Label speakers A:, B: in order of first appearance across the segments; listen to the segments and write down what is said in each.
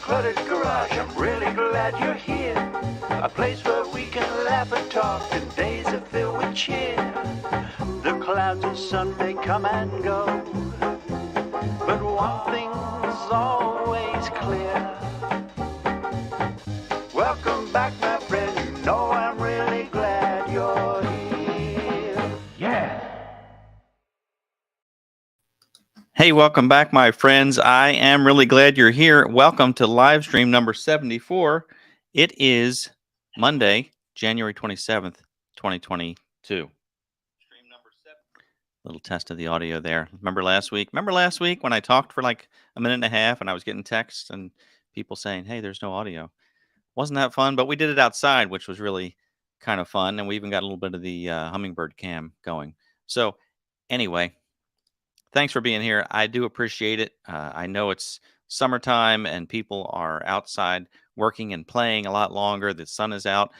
A: cluttered garage. I'm really glad you're here. A place where we can laugh and talk and days are filled with cheer. The clouds of sun may come and go, but one thing's always clear. Welcome back, my friend. You know I'm really glad you're here. Yeah.
B: Hey, welcome back, my friends. I am really glad you're here. Welcome to Livestream number 74. It is Monday, January 27th, 2022. Little test of the audio there. Remember last week? When I talked for like a minute and a half and I was getting texts and people saying, hey, there's no audio. Wasn't that fun? But we did it outside, which was really kind of fun. And we even got a little bit of the hummingbird cam going. So anyway, thanks for being here. I do appreciate it. I know it's summertime and people are outside working and playing a lot longer. The sun is out.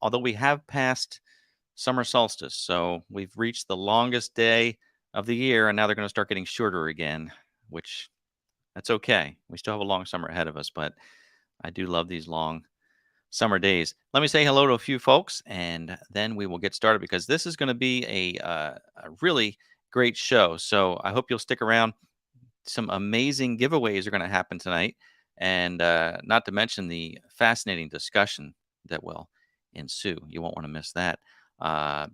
B: Although we have passed summer solstice, so we've reached the longest day of the year, and now they're going to start getting shorter again, which that's okay. We still have a long summer ahead of us, but I do love these long summer days. Let me say hello to a few folks, and then we will get started because this is going to be a really great show. So I hope you'll stick around. Some amazing giveaways are going to happen tonight, and not to mention the fascinating discussion that will ensue. You won't want to miss that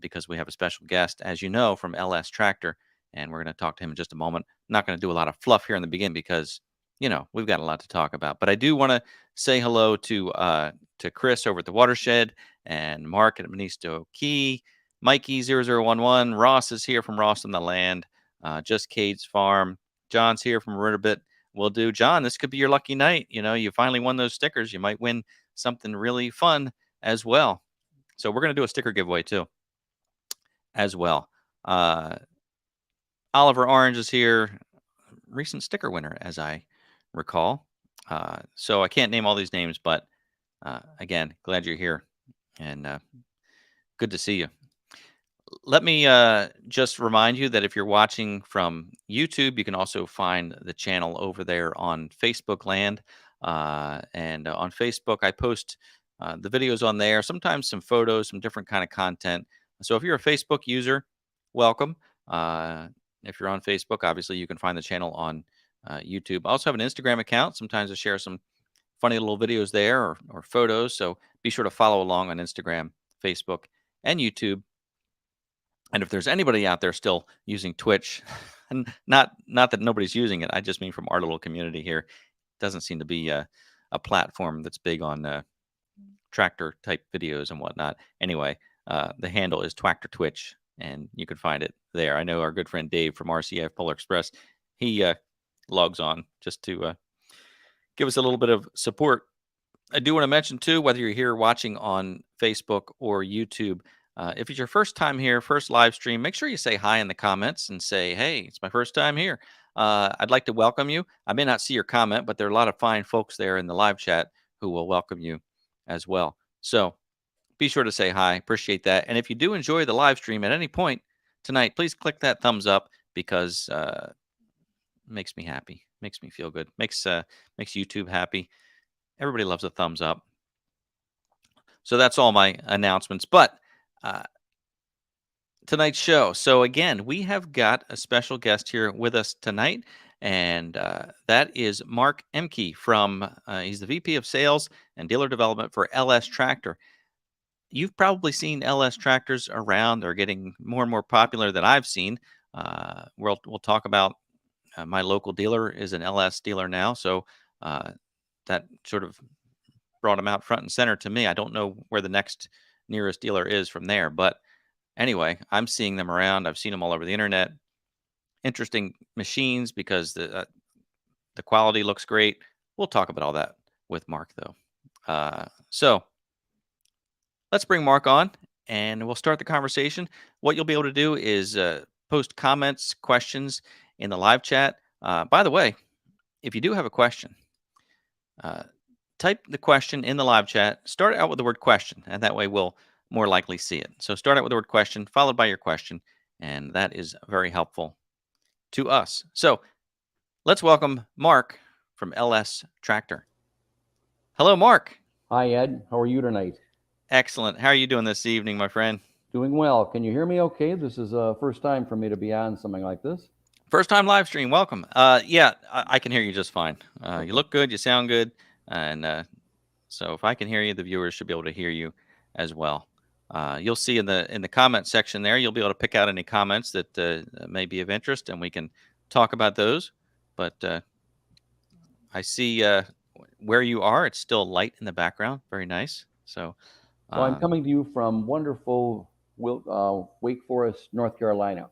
B: because we have a special guest, as you know, from LS Tractor, and we're going to talk to him in just a moment. I'm not going to do a lot of fluff here in the beginning because, you know, we've got a lot to talk about. But I do want to say hello to Chris over at the Watershed and Mark at Manisto Key, Mikey0011, Ross is here from Ross on the Land, Just Cade's Farm, John's here from Riverbit. Will do. John, this could be your lucky night. You know, you finally won those stickers. You might win something really fun as well. So we're going to do a sticker giveaway too, as well. Oliver Orange is here, recent sticker winner, as I recall. So I can't name all these names, but again, glad you're here and good to see you. Let me just remind you that if you're watching from YouTube, you can also find the channel over there on Facebook land. And on Facebook, I post the videos on there, sometimes some photos, some different kind of content. So if you're a Facebook user, welcome. If you're on Facebook, obviously you can find the channel on YouTube. I also have an Instagram account. Sometimes I share some funny little videos there or photos. So be sure to follow along on Instagram, Facebook, and YouTube. And if there's anybody out there still using Twitch, and not that nobody's using it, I just mean from our little community here, it doesn't seem to be a platform that's big on tractor type videos and whatnot. Anyway, the handle is Twactor Twitch, and you can find it there. I know our good friend Dave from RCF Polar Express, he logs on just to give us a little bit of support. I do want to mention too, whether you're here watching on Facebook or YouTube, if it's your first time here, first live stream, make sure you say hi in the comments and say, hey, it's my first time here. I'd like to welcome you. I may not see your comment, but there are a lot of fine folks there in the live chat who will welcome you as well. So be sure to say hi. Appreciate that. And if you do enjoy the live stream at any point tonight, please click that thumbs up because it makes me happy, makes me feel good, makes YouTube happy. Everybody loves a thumbs up. So that's all my announcements. But tonight's show. So again, we have got a special guest here with us tonight, and that is Mark Oehmke from, he's the VP of Sales and Dealer Development for LS Tractor. You've probably seen LS tractors around. They're getting more and more popular than I've seen. We'll talk about my local dealer is an LS dealer now, so that sort of brought him out front and center to me. I don't know where the next nearest dealer is from there, but anyway, I'm seeing them around. I've seen them all over the internet. Interesting machines because the quality looks great. We'll talk about all that with Mark, though. So let's bring Mark on, and we'll start the conversation. What you'll be able to do is post comments, questions in the live chat. By the way, if you do have a question, type the question in the live chat. Start out with the word question, and that way we'll more likely see it. So start out with the word question, followed by your question, and that is very helpful to us. So let's welcome Mark from LS Tractor. Hello, Mark.
C: Hi, Ed. How are you tonight?
B: Excellent. How are you doing this evening, my friend?
C: Doing well. Can you hear me okay? This is first time for me to be on something like this.
B: First time live stream. Welcome. Yeah, I can hear you just fine. You look good. You sound good. And so if I can hear you, the viewers should be able to hear you as well. You'll see in the comment section there, you'll be able to pick out any comments that may be of interest, and we can talk about those. But I see where you are. It's still light in the background. Very nice. So
C: I'm coming to you from wonderful Wake Forest, North Carolina.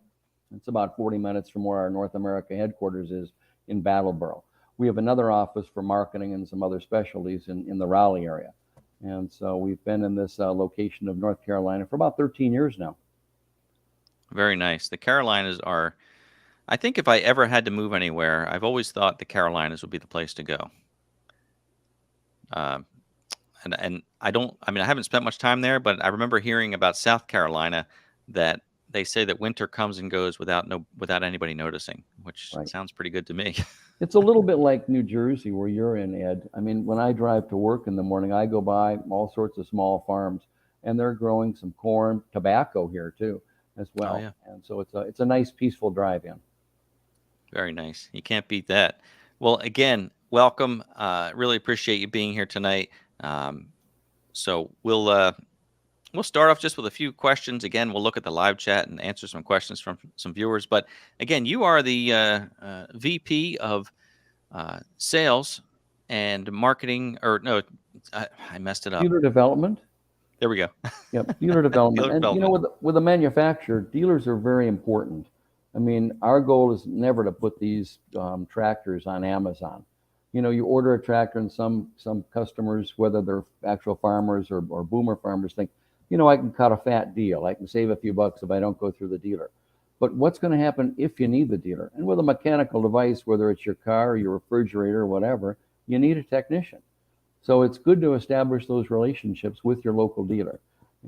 C: It's about 40 minutes from where our North America headquarters is in Battleboro. We have another office for marketing and some other specialties in the Raleigh area. And so we've been in this location of North Carolina for about 13 years now.
B: Very nice. The Carolinas are, I think if I ever had to move anywhere, I've always thought the Carolinas would be the place to go. And I haven't spent much time there, but I remember hearing about South Carolina that they say that winter comes and goes without anybody noticing, which sounds pretty good to me.
C: It's a little bit like New Jersey where you're in, Ed. I mean, when I drive to work in the morning, I go by all sorts of small farms, and they're growing some corn, tobacco here too, as well.
B: Oh, yeah.
C: And so it's a nice, peaceful drive-in.
B: Very nice. You can't beat that. Well, again, welcome. Really appreciate you being here tonight. So we'll start off just with a few questions. Again, we'll look at the live chat and answer some questions from some viewers. But again, you are the VP of sales and marketing, or no, I messed it up.
C: Dealer development.
B: There we go.
C: Yep, dealer development.
B: Dealer
C: and
B: development.
C: with a manufacturer, dealers are very important. I mean, our goal is never to put these tractors on Amazon. You order a tractor, and some customers, whether they're actual farmers or boomer farmers, think, I can cut a fat deal. I can save a few bucks if I don't go through the dealer. But what's going to happen if you need the dealer? And with a mechanical device, whether it's your car or your refrigerator or whatever, you need a technician. So it's good to establish those relationships with your local dealer.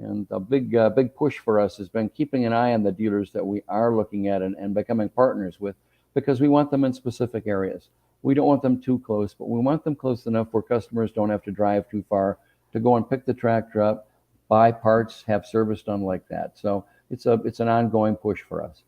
C: And a big push for us has been keeping an eye on the dealers that we are looking at and becoming partners with, because we want them in specific areas. We don't want them too close, but we want them close enough where customers don't have to drive too far to go and pick the tractor up, buy parts, have service done like that. So it's an ongoing push for us.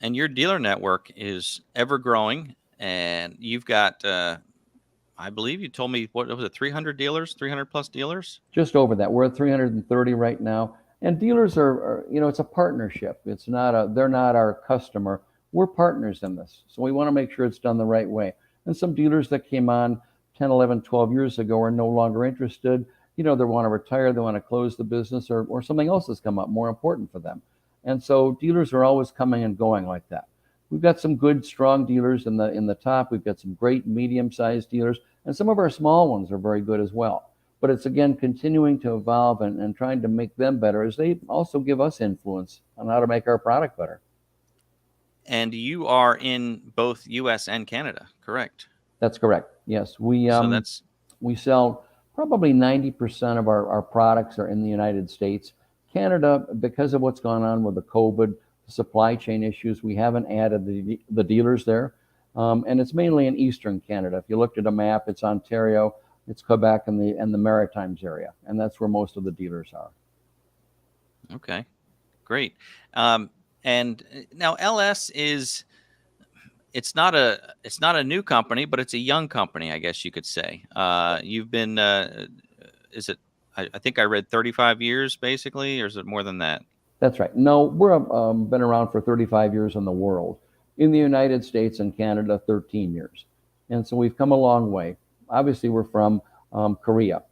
B: And your dealer network is ever growing, and you've got, I believe you told me, what was it, 300 dealers, 300 plus dealers?
C: Just over that. We're at 330 right now. And dealers are it's a partnership. They're not our customer. We're partners in this. So we want to make sure it's done the right way. And some dealers that came on 10, 11, 12 years ago are no longer interested. They want to retire, they want to close the business, or something else has come up more important for them. And so dealers are always coming and going like that. We've got some good, strong dealers in the top. We've got some great medium-sized dealers, and some of our small ones are very good as well. But it's, again, continuing to evolve and trying to make them better as they also give us influence on how to make our product better.
B: And you are in both U.S. and Canada, correct?
C: That's correct. Yes, we sell probably 90% of our products are in the United States. Canada, because of what's gone on with the COVID, the supply chain issues, we haven't added the dealers there. And it's mainly in Eastern Canada. If you looked at a map, it's Ontario, it's Quebec, and the Maritimes area. And that's where most of the dealers are.
B: Okay, great. And now LS it's not a new company, but it's a young company, I guess you could say. You've been, is it, I think I read 35 years basically, or is it more than that?
C: That's right. No, we're been around for 35 years in the world. In the United States and Canada, 13 years. And so we've come a long way. Obviously, we're from Korea.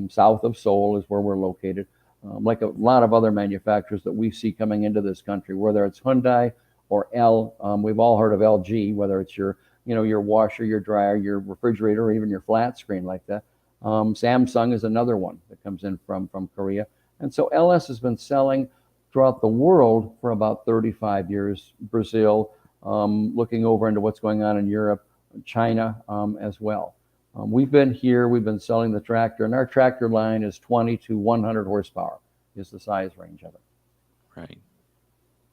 C: South of Seoul is where we're located. Like a lot of other manufacturers that we see coming into this country, whether it's Hyundai or we've all heard of LG, whether it's your washer, your dryer, your refrigerator, or even your flat screen like that. Samsung is another one that comes in from Korea. And so LS has been selling throughout the world for about 35 years. Brazil, looking over into what's going on in Europe, China as well. We've been here, we've been selling the tractor, and our tractor line is 20 to 100 horsepower is the size range of it.
B: Right.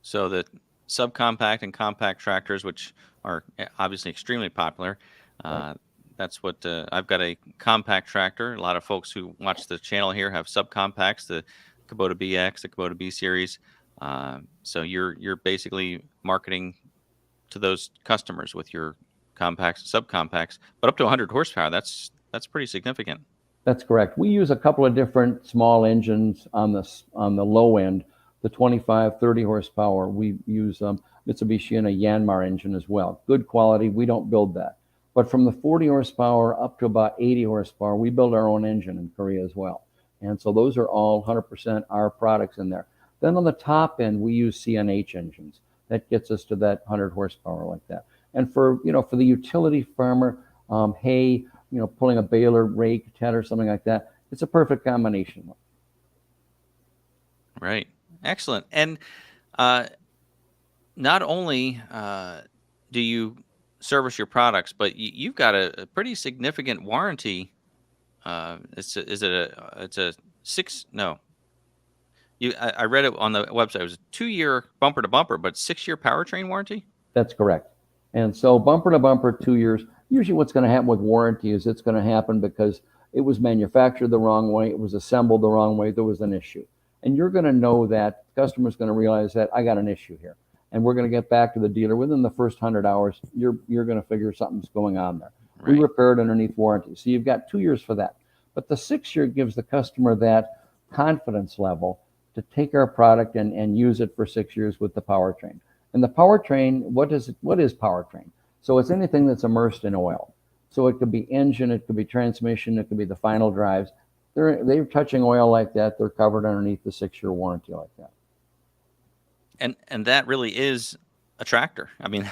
B: So the subcompact and compact tractors, which are obviously extremely popular,
C: Right.
B: That's what I've got, a compact tractor. A lot of folks who watch the channel here have subcompacts, the Kubota BX, the Kubota B series. So you're basically marketing to those customers with your compacts, subcompacts, but up to 100 horsepower. That's pretty significant.
C: That's correct. We use a couple of different small engines on the low end, the 25, 30 horsepower. We use Mitsubishi and a Yanmar engine as well. Good quality. We don't build that. But from the 40 horsepower up to about 80 horsepower, we build our own engine in Korea as well. And so those are all 100% our products in there. Then on the top end, we use CNH engines. That gets us to that 100 horsepower like that. And for the utility farmer, hay, pulling a baler, rake, tedder, something like that, it's a perfect combination.
B: Right. Excellent. And not only do you service your products, but you've got a pretty significant warranty. It's a six, no. I read it on the website. It was a 2-year bumper to bumper, but 6-year powertrain warranty?
C: That's correct. And so bumper to bumper, 2 years. Usually what's going to happen with warranty is it's going to happen because it was manufactured the wrong way, it was assembled the wrong way, there was an issue. And you're going to know that, the customer's going to realize that I got an issue here. And we're going to get back to the dealer within the first 100 hours. You're going to figure something's going on there. Right. We repair it underneath warranty. So you've got 2 years for that. But the 6-year gives the customer that confidence level to take our product and use it for 6 years with the powertrain. And the powertrain, what is powertrain? So it's anything that's immersed in oil. So it could be engine, it could be transmission, it could be the final drives. They're touching oil like that. They're covered underneath the 6-year warranty like that.
B: And that really is a tractor. I mean,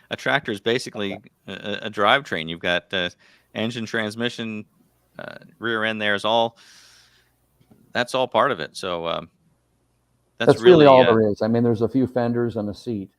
B: a tractor is basically a drivetrain. You've got engine, transmission, rear end. That's all part of it. So that's
C: really all there is. I mean, there's a few fenders and a seat,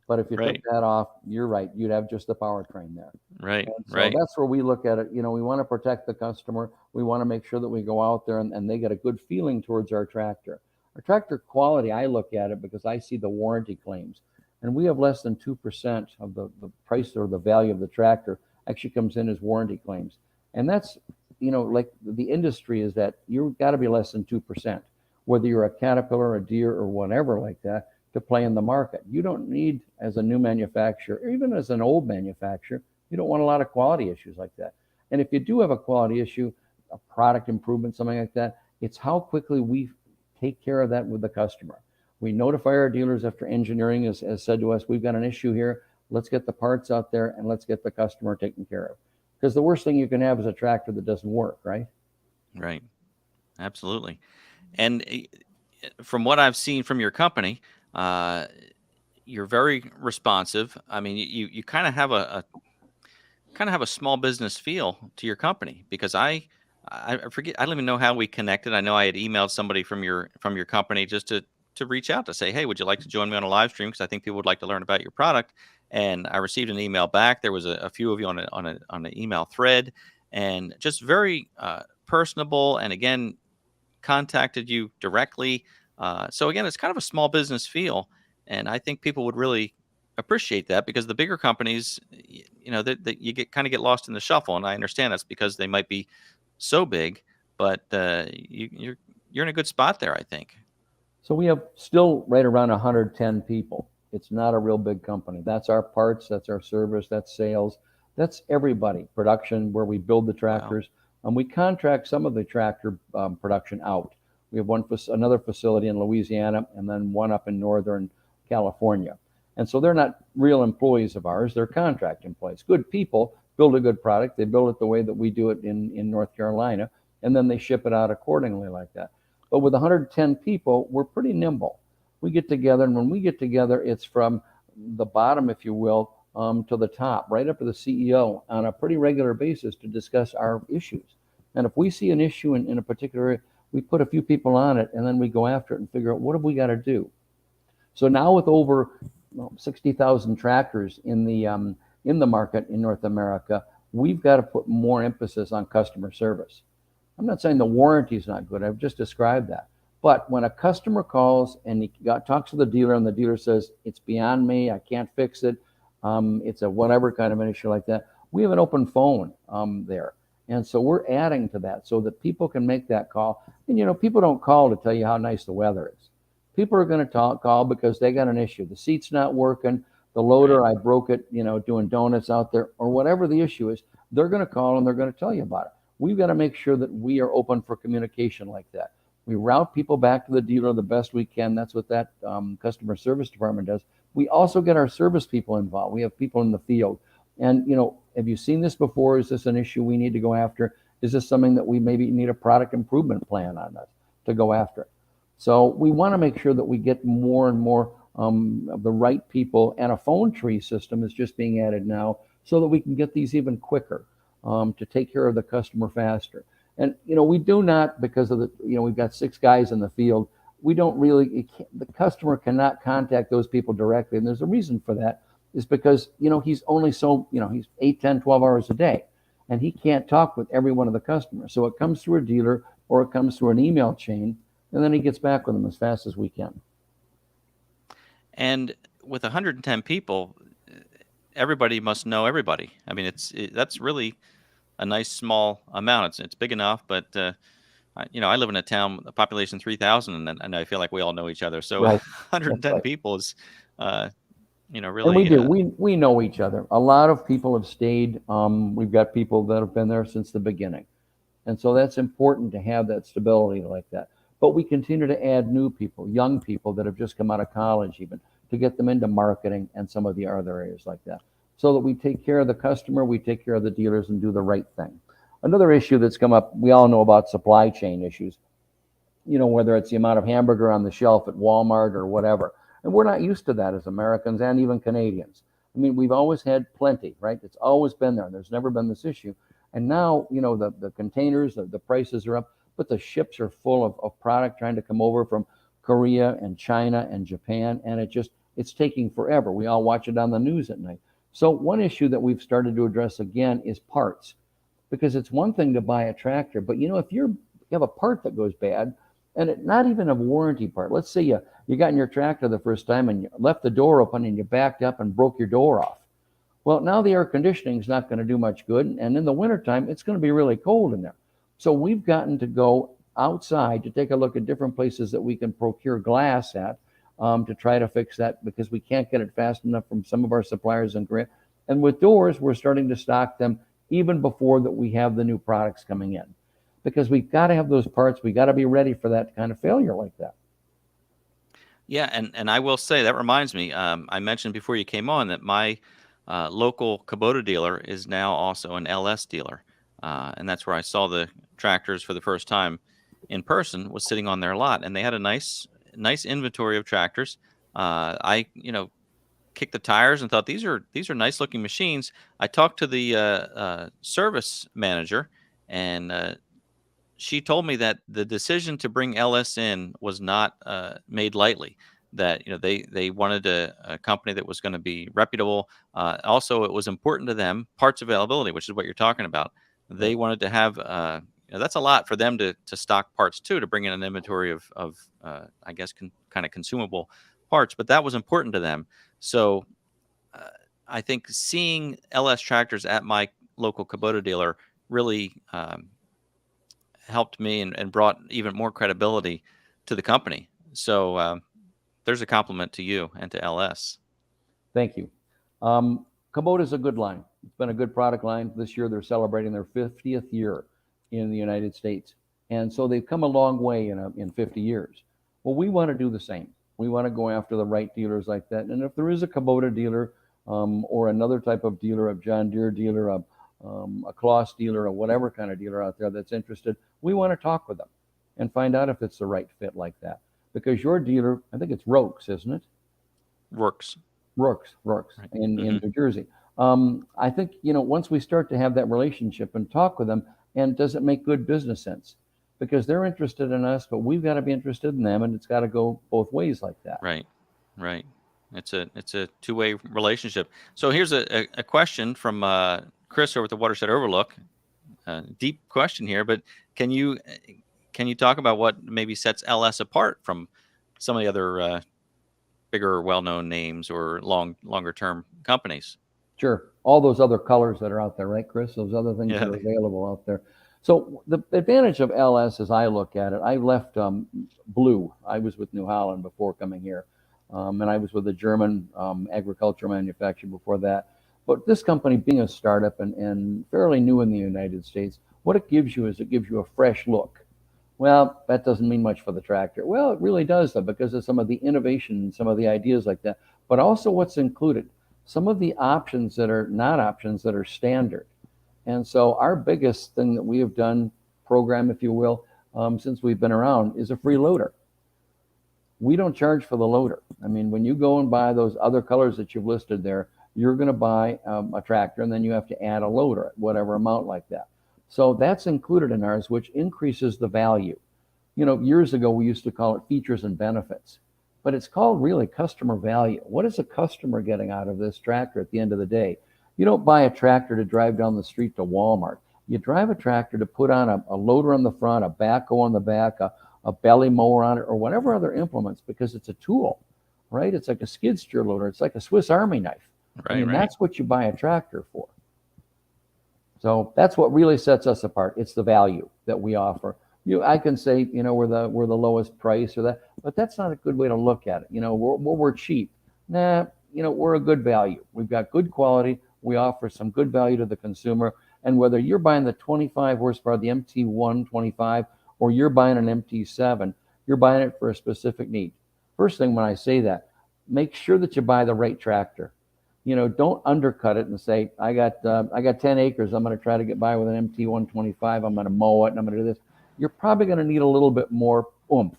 C: but if you
B: right.
C: took that off, you're right. You'd have just the powertrain there.
B: Right.
C: And so
B: right.
C: That's where we look at it. We want to protect the customer. We want to make sure that we go out there and they get a good feeling towards our tractor. Our tractor quality, I look at it because I see the warranty claims, and we have less than 2% of the price or the value of the tractor actually comes in as warranty claims. And that's, like the industry is that you've got to be less than 2%, whether you're a Caterpillar, a Deere, or whatever like that, to play in the market. You don't need, as a new manufacturer, or even as an old manufacturer, you don't want a lot of quality issues like that. And if you do have a quality issue, a product improvement, something like that, it's how quickly we take care of that with the customer. We notify our dealers after engineering has said to us, we've got an issue here. Let's get the parts out there and let's get the customer taken care of. Because the worst thing you can have is a tractor that doesn't work, right?
B: Right. Absolutely. And from what I've seen from your company, you're very responsive. I mean, you kind of have a small business feel to your company, because I forget, I don't even know how we connected. I know I had emailed somebody from your company just to reach out to say, hey, would you like to join me on a live stream? Because I think people would like to learn about your product. And I received an email back. There was a few of you on an email thread, and just very personable. And again, contacted you directly. So again, it's kind of a small business feel, and I think people would really appreciate that, because the bigger companies, that you get lost in the shuffle. And I understand that's because they might be so big, but you're in a good spot there, I think.
C: So we have still right around 110 people. It's not a real big company. That's our parts, that's our service, that's sales, that's everybody. Production, where we build the tractors. Wow. And we contract some of the tractor production out. We have another facility in Louisiana, and then one up in Northern California. And so they're not real employees of ours. They're contract employees. Good people build a good product. They build it the way that we do it in North Carolina, and then they ship it out accordingly like that. But with 110 people, we're pretty nimble. We get together, and when we get together, it's from the bottom, if you will, to the top, right up to the CEO on a pretty regular basis to discuss our issues. And if we see an issue in a particular area, we put a few people on it, and then we go after it and figure out what have we got to do. So now with over 60,000 tractors in the market in North America, we've got to put more emphasis on customer service. I'm not saying the warranty is not good. I've just described that. But when a customer calls and he talks to the dealer, and the dealer says, it's beyond me, I can't fix it, it's a whatever kind of an issue like that, We have an open phone there. And so we're adding to that so that people can make that call. And, people don't call to tell you how nice the weather is. People are going to call because they got an issue. The seat's not working. The loader, I broke it, doing donuts out there, or whatever the issue is. They're going to call and they're going to tell you about it. We've got to make sure that we are open for communication like that. We route people back to the dealer the best we can. That's what that customer service department does. We also get our service people involved. We have people in the field. And, have you seen this before? Is this an issue we need to go after? Is this something that we maybe need a product improvement plan on us to go after? So we want to make sure that we get more and more of the right people, and a phone tree system is just being added now so that we can get these even quicker to take care of the customer faster. And, we do not, because of we've got 6 guys in the field, we don't really, the customer cannot contact those people directly. And there's a reason for that, is because, he's only he's 8, 10, 12 hours a day, and he can't talk with every one of the customers. So it comes through a dealer or it comes through an email chain, and then he gets back with them as fast as we can.
B: And with 110 people, everybody must know everybody. I mean, that's really a nice small amount. It's big enough, but I live in a town, a population 3,000, and I feel like we all know each other. So
C: Right.
B: 110
C: right.
B: people is, really.
C: And we do. We know each other. A lot of people have stayed. We've got people that have been there since the beginning, and so that's important to have that stability like that. But we continue to add new people, young people that have just come out of college, even to get them into marketing and some of the other areas like that, so that we take care of the customer, we take care of the dealers, and do the right thing. Another issue that's come up, we all know about supply chain issues, whether it's the amount of hamburger on the shelf at Walmart or whatever. And we're not used to that as Americans and even Canadians. I mean, we've always had plenty, right? It's always been there. There's never been this issue. And now, the containers, the prices are up, but the ships are full of product trying to come over from Korea and China and Japan. And it's taking forever. We all watch it on the news at night. So one issue that we've started to address again is parts, because it's one thing to buy a tractor, but if you have a part that goes bad, and not even a warranty part. Let's say you got in your tractor the first time and you left the door open and you backed up and broke your door off. Well, now the air conditioning is not going to do much good. And in the wintertime, it's going to be really cold in there. So we've gotten to go outside to take a look at different places that we can procure glass at to try to fix that, because we can't get it fast enough from some of our suppliers in Korea. And with doors, we're starting to stock them even before that we have the new products coming in, because we've got to have those parts. We got to be ready for that kind of failure like that.
B: Yeah, and I will say, that reminds me, I mentioned before you came on that my local Kubota dealer is now also an LS dealer, and that's where I saw the tractors for the first time in person, was sitting on their lot, and they had a nice inventory of tractors. I kicked the tires and thought, these are nice looking machines. I talked to the service manager, and she told me that the decision to bring LS in was not made lightly. That they wanted a company that was going to be reputable. Also, it was important to them, parts availability, which is what you're talking about. They wanted to have that's a lot for them to stock parts too, to bring in an inventory of I guess kind of consumable parts. But that was important to them. So I think seeing LS tractors at my local Kubota dealer really helped me and brought even more credibility to the company. So there's a compliment to you and to LS.
C: Thank you. Kubota is a good line. It's been a good product line. This year they're celebrating their 50th year in the United States. And so they've come a long way in 50 years. Well, we want to do the same. We want to go after the right dealers like that. And if there is a Kubota dealer or another type of dealer, a John Deere dealer, a Kloss dealer, or whatever kind of dealer out there that's interested, we want to talk with them and find out if it's the right fit like that. Because your dealer, I think it's Rokes, isn't it?
B: Rokes.
C: Right. in New Jersey. I think, once we start to have that relationship and talk with them, and does it make good business sense? Because they're interested in us, but we've got to be interested in them, and it's got to go both ways like that.
B: Right. It's a two-way relationship. So here's a question from Chris over at the Watershed Overlook. Deep question here, but can you talk about what maybe sets LS apart from some of the other bigger, well-known names or longer-term companies?
C: Sure. All those other colors that are out there, right, Chris? Those other things that
B: Yeah.
C: are available out there. So the advantage of LS, as I look at it, I left blue. I was with New Holland before coming here, and I was with a German agriculture manufacturer before that. But this company, being a startup and fairly new in the United States, what it gives you is it gives you a fresh look. Well, that doesn't mean much for the tractor. Well, it really does, though, because of some of the innovation and some of the ideas like that, but also what's included. Some of the options that are not options that are standard. And so our biggest thing that we have done, program, if you will, since we've been around, is a free loader. We don't charge for the loader. I mean, when you go and buy those other colors that you've listed there, you're going to buy a tractor, and then you have to add a loader at whatever amount like that. So that's included in ours, which increases the value. You know, years ago, we used to call it features and benefits, but it's called really customer value. What is a customer getting out of this tractor at the end of the day? You don't buy a tractor to drive down the street to Walmart. You drive a tractor to put on a loader on the front, a backhoe on the back, a belly mower on it, or whatever other implements, because it's a tool, right? It's like a skid steer loader. It's like a Swiss Army knife. I mean,
B: Right.
C: that's what you buy a tractor for. So that's what really sets us apart. It's the value that we offer. I can say, we're the lowest price or that, but that's not a good way to look at it. We're cheap. Nah, we're a good value. We've got good quality. We offer some good value to the consumer. And whether you're buying the 25 horsepower, the MT125, or you're buying an MT7, you're buying it for a specific need. First thing when I say that, make sure that you buy the right tractor. Don't undercut it and say, I got 10 acres. I'm going to try to get by with an MT125. I'm going to mow it and I'm going to do this. You're probably going to need a little bit more oomph.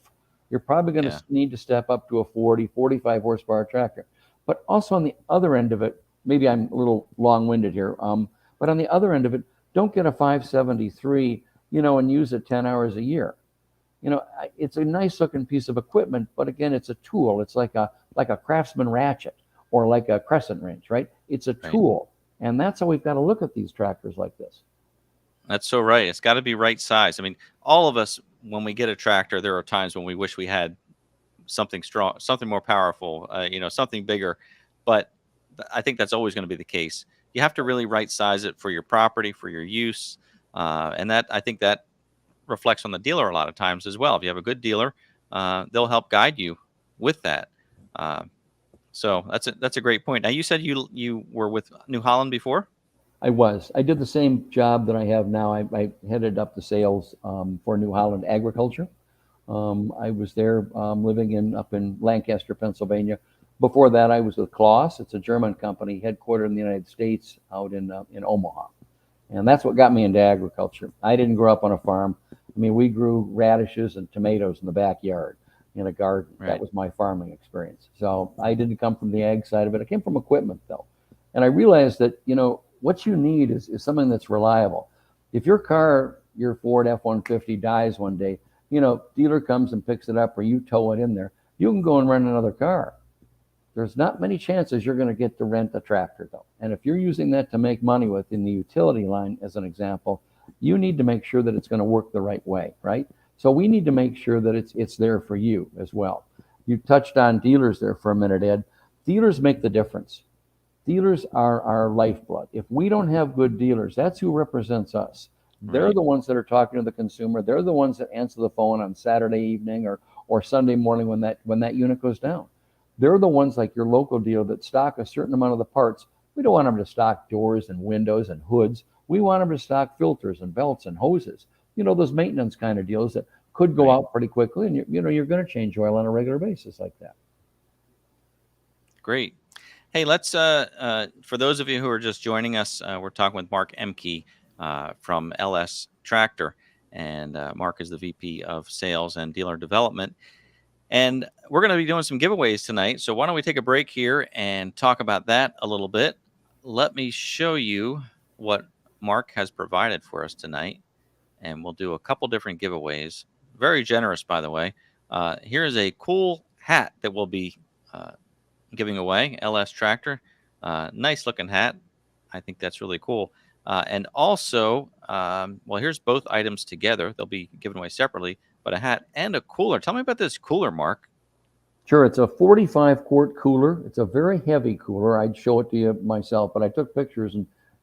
C: You're probably going to need to step up to a 40, 45 horsepower tractor. But also on the other end of it, maybe I'm a little long-winded here, but on the other end of it, don't get a 573, and use it 10 hours a year. It's a nice looking piece of equipment, but again, it's a tool. It's like a Craftsman ratchet or like a crescent wrench, right? It's a tool. And that's how we've got to look at these tractors like this.
B: That's so right. It's got to be right size. I mean, all of us, when we get a tractor, there are times when we wish we had something strong, something more powerful, something bigger. But I think that's always going to be the case. You have to really right size it for your property, for your use. And that, I think that reflects on the dealer a lot of times as well. If you have a good dealer, they'll help guide you with that. So that's a great point. Now, you said you were with New Holland before?
C: I did the same job that I have now. I headed up the sales for New Holland Agriculture. I was there living up in Lancaster, Pennsylvania. Before that, I was with Claas. It's a German company headquartered in the United States out in Omaha. And that's what got me into agriculture. I didn't grow up on a farm. I mean, we grew radishes and tomatoes in the backyard in a garden.
B: Right.
C: That was my farming experience. So I didn't come from the ag side of it. I came from equipment, though. And I realized that, what you need is something that's reliable. If your car, your Ford F-150 dies one day, dealer comes and picks it up or you tow it in there, you can go and rent another car. There's not many chances you're going to get to rent a tractor, though. And if you're using that to make money with in the utility line, as an example, you need to make sure that it's going to work the right way, right? So we need to make sure that it's there for you as well. You touched on dealers there for a minute, Ed. Dealers make the difference. Dealers are our lifeblood. If we don't have good dealers, that's who represents us. They're
B: Right.
C: the ones that are talking to the consumer. They're the ones that answer the phone on Saturday evening or Sunday morning when that unit goes down. They're the ones like your local dealer that stock a certain amount of the parts. We don't want them to stock doors and windows and hoods. We want them to stock filters and belts and hoses. Those maintenance kind of deals that could go out pretty quickly, and you're going to change oil on a regular basis like that.
B: Great. Hey, let's for those of you who are just joining us, we're talking with Mark Oehmke from LS Tractor, and Mark is the VP of Sales and Dealer Development. And we're going to be doing some giveaways tonight. So why don't we take a break here and talk about that a little bit? Let me show you what Mark has provided for us tonight, and we'll do a couple different giveaways. Very generous, by the way. Here's a cool hat that we'll be giving away, LS Tractor. Nice looking hat. I think that's really cool. And also, here's both items together. They'll be given away separately, but a hat and a cooler. Tell me about this cooler, Mark.
C: Sure, it's a 45 quart cooler. It's a very heavy cooler. I'd show it to you myself, but I took pictures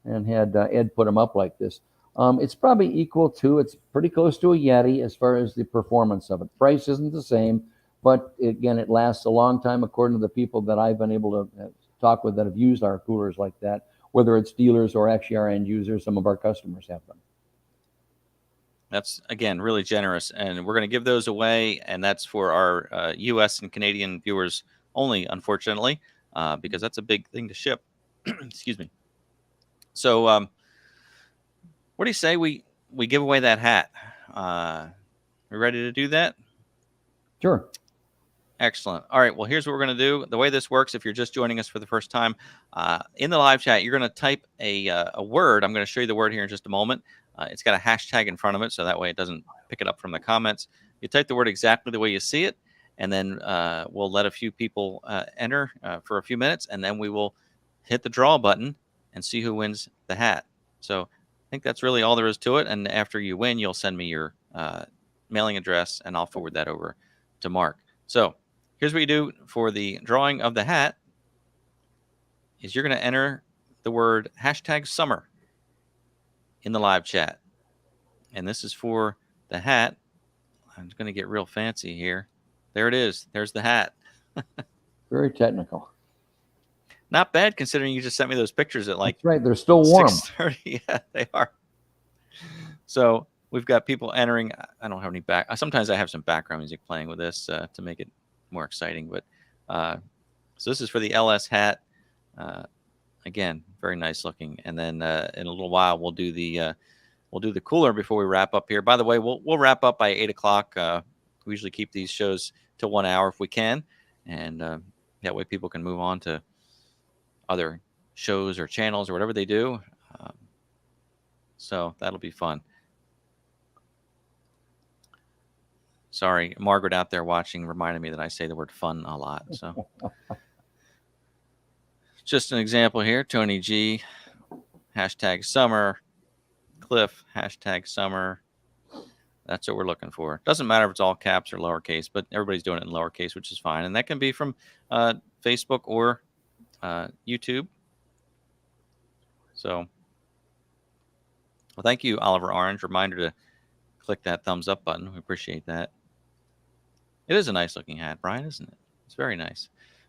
C: and had Ed put them up like this. It's probably equal to, it's pretty close to a Yeti as far as the performance of it. Price isn't the same, but again, it lasts a long time according to the people that I've been able to talk with that have used our coolers like that, whether it's dealers or actually our end users. Some of our customers have them.
B: That's, again, really generous. And we're going to give those away. And that's for our U.S. and Canadian viewers only, unfortunately, because that's a big thing to ship. Excuse me. So what do you say we give away that hat? We ready to do that?
C: Sure.
B: Excellent. All right. Well, here's what we're going to do. The way this works, if you're just joining us for the first time, in the live chat, you're going to type a word. I'm going to show you the word here in just a moment. It's got a hashtag in front of it, so that way it doesn't pick it up from the comments. You type the word exactly the way you see it, and then we'll let a few people enter for a few minutes, and then we will hit the draw button and see who wins the hat. So I think that's really all there is to it. And after you win, you'll send me your mailing address, and I'll forward that over to Mark. So here's what you do for the drawing of the hat is you're going to enter the word hashtag summer in the live chat. And this is for the hat. I'm going to get real fancy here. There it is. There's the hat.
C: Very technical.
B: Not bad considering you just sent me those pictures at like
C: That's right. They're still warm.
B: 6:30. Yeah, they are. So we've got people entering. I don't have any sometimes I have some background music playing with this to make it more exciting. But so this is for the LS hat. Again, very nice looking. And then in a little while we'll do the cooler before we wrap up here. By the way, we'll wrap up by 8 o'clock. We usually keep these shows to 1 hour if we can, and that way people can move on to other shows or channels or whatever they do. So that'll be fun. Sorry, Margaret out there watching reminded me that I say the word fun a lot. So just an example here. Tony G, hashtag summer. Cliff, hashtag summer. That's what we're looking for. Doesn't matter if it's all caps or lowercase, but everybody's doing it in lowercase, which is fine. And that can be from Facebook or YouTube. So, well, thank you, Oliver Orange. Reminder to click that thumbs up button. We appreciate that. It is a nice looking hat, Brian, isn't it? It's very nice.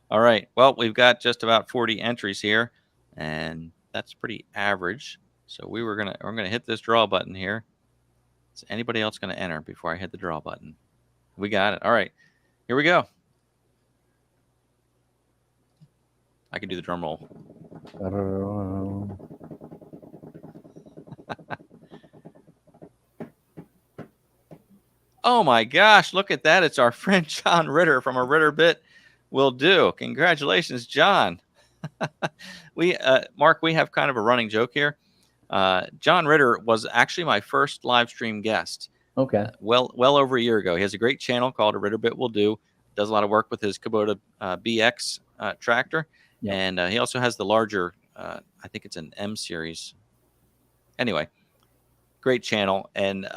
B: All right. Well, we've got just about 40 entries here, and that's pretty average. So we're gonna hit this draw button here. Is anybody else gonna enter before I hit the draw button? We got it. All right. Here we go. I can do the drum roll. Oh my gosh, look at that. It's our friend John Ritter from A Ritter Bit Will Do. Congratulations, John. Mark, we have kind of a running joke here. John Ritter was actually my first live stream guest.
C: Okay.
B: Well over a year ago. He has a great channel called A Ritter Bit Will Do. Does a lot of work with his Kubota BX tractor. Yeah. And he also has the larger, I think it's an M series. Anyway, great channel. And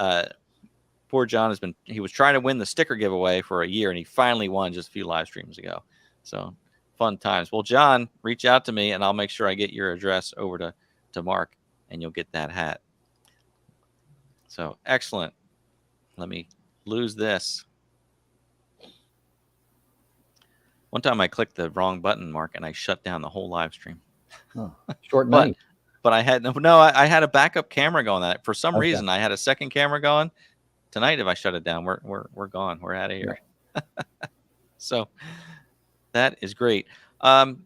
B: poor John he was trying to win the sticker giveaway for a year, and he finally won just a few live streams ago. So fun times. Well, John, reach out to me, and I'll make sure I get your address over to Mark, and you'll get that hat. So excellent. Let me lose this. One time I clicked the wrong button, Mark, and I shut down the whole live stream.
C: Oh, short night.
B: But I had I had a backup camera going. That for some reason I had a second camera going. Tonight, if I shut it down, we're gone. We're out of here. Yeah. So that is great. Let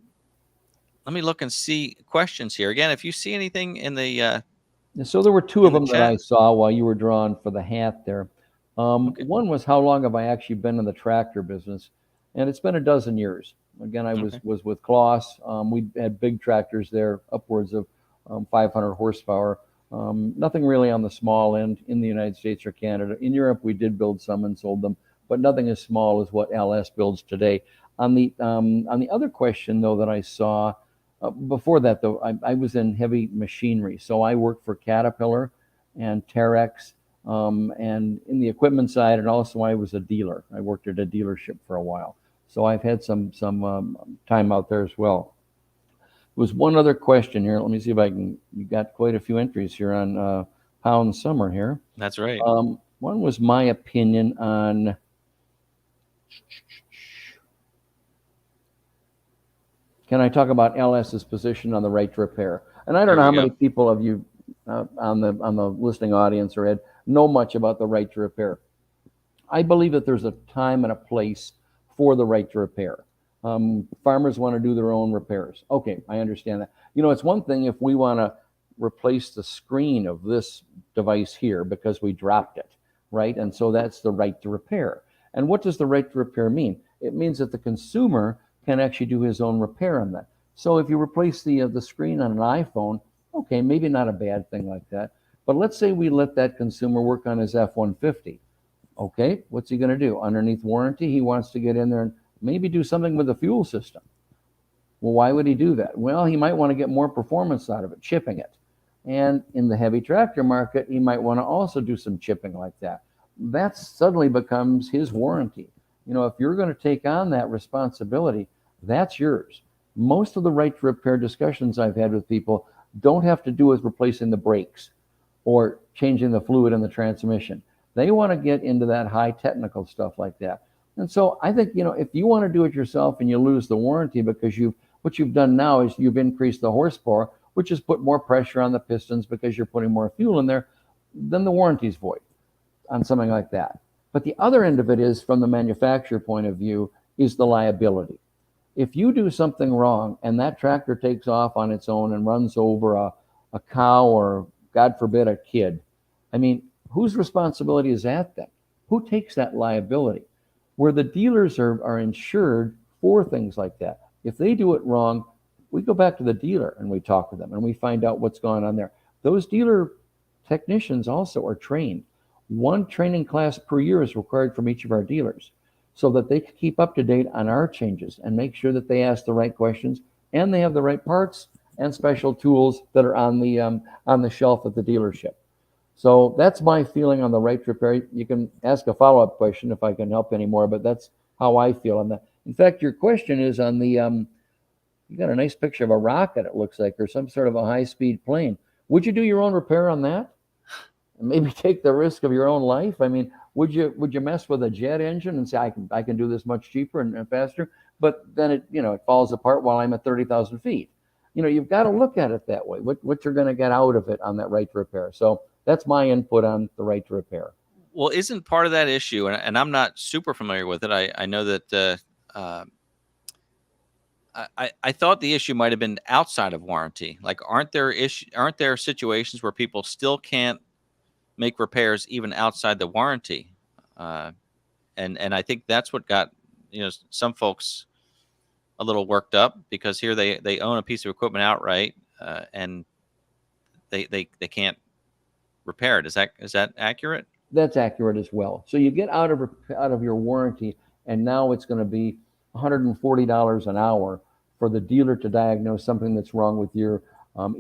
B: me look and see questions here again. If you see anything in the
C: so there were two of them that I saw while you were drawing for the hat there. Okay. One was how long have I actually been in the tractor business, and it's been a dozen years. Again, I was with Kloss. We had big tractors there, upwards of 500 horsepower. Nothing really on the small end in the United States or Canada. In Europe, we did build some and sold them, but nothing as small as what LS builds today. On the other question, though, that I saw before that, though, I was in heavy machinery. So I worked for Caterpillar and Terex, and in the equipment side, and also I was a dealer. I worked at a dealership for a while. So I've had some time out there as well. There was one other question here. Let me see if I can. You got quite a few entries here on Pound Summer here.
B: That's right.
C: One was my opinion on. Can I talk about LS's position on the right to repair? And I don't know how many people of you on the listening audience or Ed know much about the right to repair. I believe that there's a time and a place for the right to repair. Farmers want to do their own repairs. Okay, I understand that. It's one thing if we want to replace the screen of this device here because we dropped it, right? And so that's the right to repair. And what does the right to repair mean? It means that the consumer can actually do his own repair on that. So if you replace the screen on an iPhone, okay, maybe not a bad thing like that. But let's say we let that consumer work on his F-150. Okay, what's he going to do? Underneath warranty, he wants to get in there and maybe do something with the fuel system. Well, why would he do that? Well, he might want to get more performance out of it, chipping it. And in the heavy tractor market, he might want to also do some chipping like that. That suddenly becomes his warranty. If you're going to take on that responsibility, that's yours. Most of the right to repair discussions I've had with people don't have to do with replacing the brakes or changing the fluid in the transmission. They want to get into that high technical stuff like that. And so I think, if you want to do it yourself and you lose the warranty because what you've done now is you've increased the horsepower, which has put more pressure on the pistons because you're putting more fuel in there, then the warranty's void on something like that. But the other end of it is, from the manufacturer point of view, is the liability. If you do something wrong and that tractor takes off on its own and runs over a cow or, God forbid, a kid, I mean, whose responsibility is that then? Who takes that liability? Where the dealers are insured for things like that. If they do it wrong, we go back to the dealer and we talk to them and we find out what's going on there. Those dealer technicians also are trained. One training class per year is required from each of our dealers so that they can keep up to date on our changes and make sure that they ask the right questions and they have the right parts and special tools that are on the shelf at the dealership. So that's my feeling on the right to repair. You can ask a follow-up question if I can help anymore, but that's how I feel on that. In fact, your question is on the, you got a nice picture of a rocket, it looks like, or some sort of a high-speed plane. Would you do your own repair on that? And maybe take the risk of your own life? I mean, would you mess with a jet engine and say, I can do this much cheaper and faster? But then it falls apart while I'm at 30,000 feet. You've got to look at it that way, what you're going to get out of it on that right to repair. So that's my input on the right to repair.
B: Well, isn't part of that issue, and I'm not super familiar with it. I know that I thought the issue might have been outside of warranty. Like, aren't there situations where people still can't make repairs even outside the warranty? And I think that's what got some folks a little worked up, because here they own a piece of equipment outright, and they can't repair it. Is that accurate?
C: That's accurate as well. So you get out of your warranty, and now it's going to be $140 an hour for the dealer to diagnose something that's wrong with your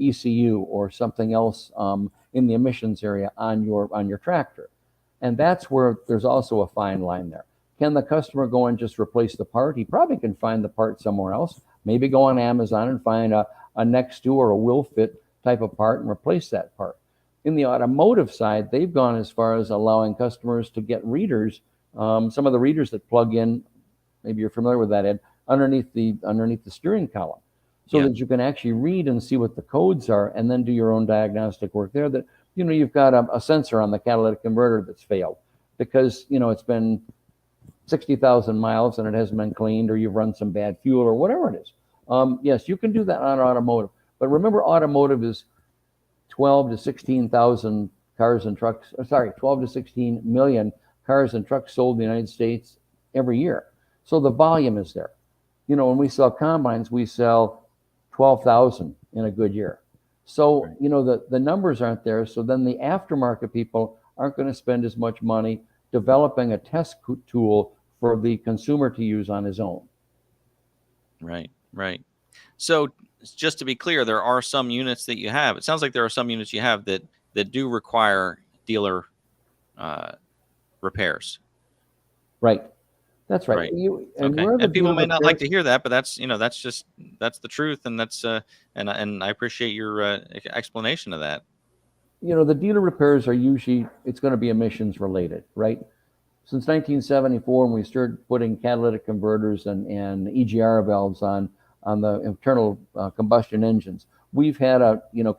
C: ECU or something else in the emissions area on your tractor. And that's where there's also a fine line there. Can the customer go and just replace the part? He probably can find the part somewhere else. Maybe go on Amazon and find a next to or a will fit type of part and replace that part. In the automotive side, they've gone as far as allowing customers to get readers, some of the readers that plug in, maybe you're familiar with that, Ed, underneath the steering column, so that you can actually read and see what the codes are and then do your own diagnostic work there. That you've got a sensor on the catalytic converter that's failed because it's been 60,000 miles and it hasn't been cleaned, or you've run some bad fuel or whatever it is. Yes, you can do that on automotive, but remember, automotive is 12 to 16,000 cars and trucks. 12 to 16 million cars and trucks sold in the United States every year. So the volume is there. When we sell combines, we sell 12,000 in a good year. So, the numbers aren't there. So then the aftermarket people aren't going to spend as much money developing a test tool for the consumer to use on his own.
B: Right. So just to be clear, there are some units that you have. It sounds like there are some units you have that do require dealer repairs.
C: Right. That's right.
B: Right.
C: And
B: Okay.
C: where the
B: And people
C: dealer
B: may not like
C: repairs,
B: to hear that, but that's that's the truth, and that's and I appreciate your explanation of that.
C: the dealer repairs are usually, it's going to be emissions related, right? Since 1974, when we started putting catalytic converters and EGR valves on the internal combustion engines, we've had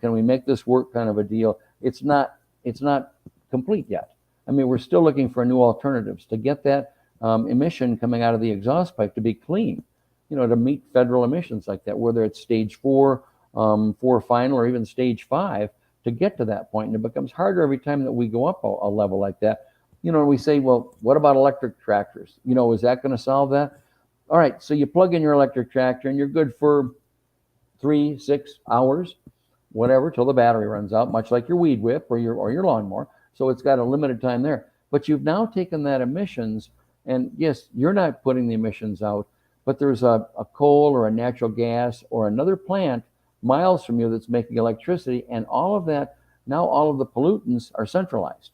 C: can we make this work kind of a deal. It's not complete yet. I mean, we're still looking for new alternatives to get that emission coming out of the exhaust pipe to be clean, to meet federal emissions like that, whether it's stage 4, 4 final, or even stage 5, to get to that point. And it becomes harder every time that we go up a level like that. We say, well, what about electric tractors? Is that going to solve that? All right, so you plug in your electric tractor and you're good for 3-6 hours, whatever, till the battery runs out, much like your weed whip or your lawnmower. So it's got a limited time there. But you've now taken that emissions, and yes, you're not putting the emissions out, but there's a coal or a natural gas or another plant miles from you that's making electricity, and all of that, now all of the pollutants are centralized,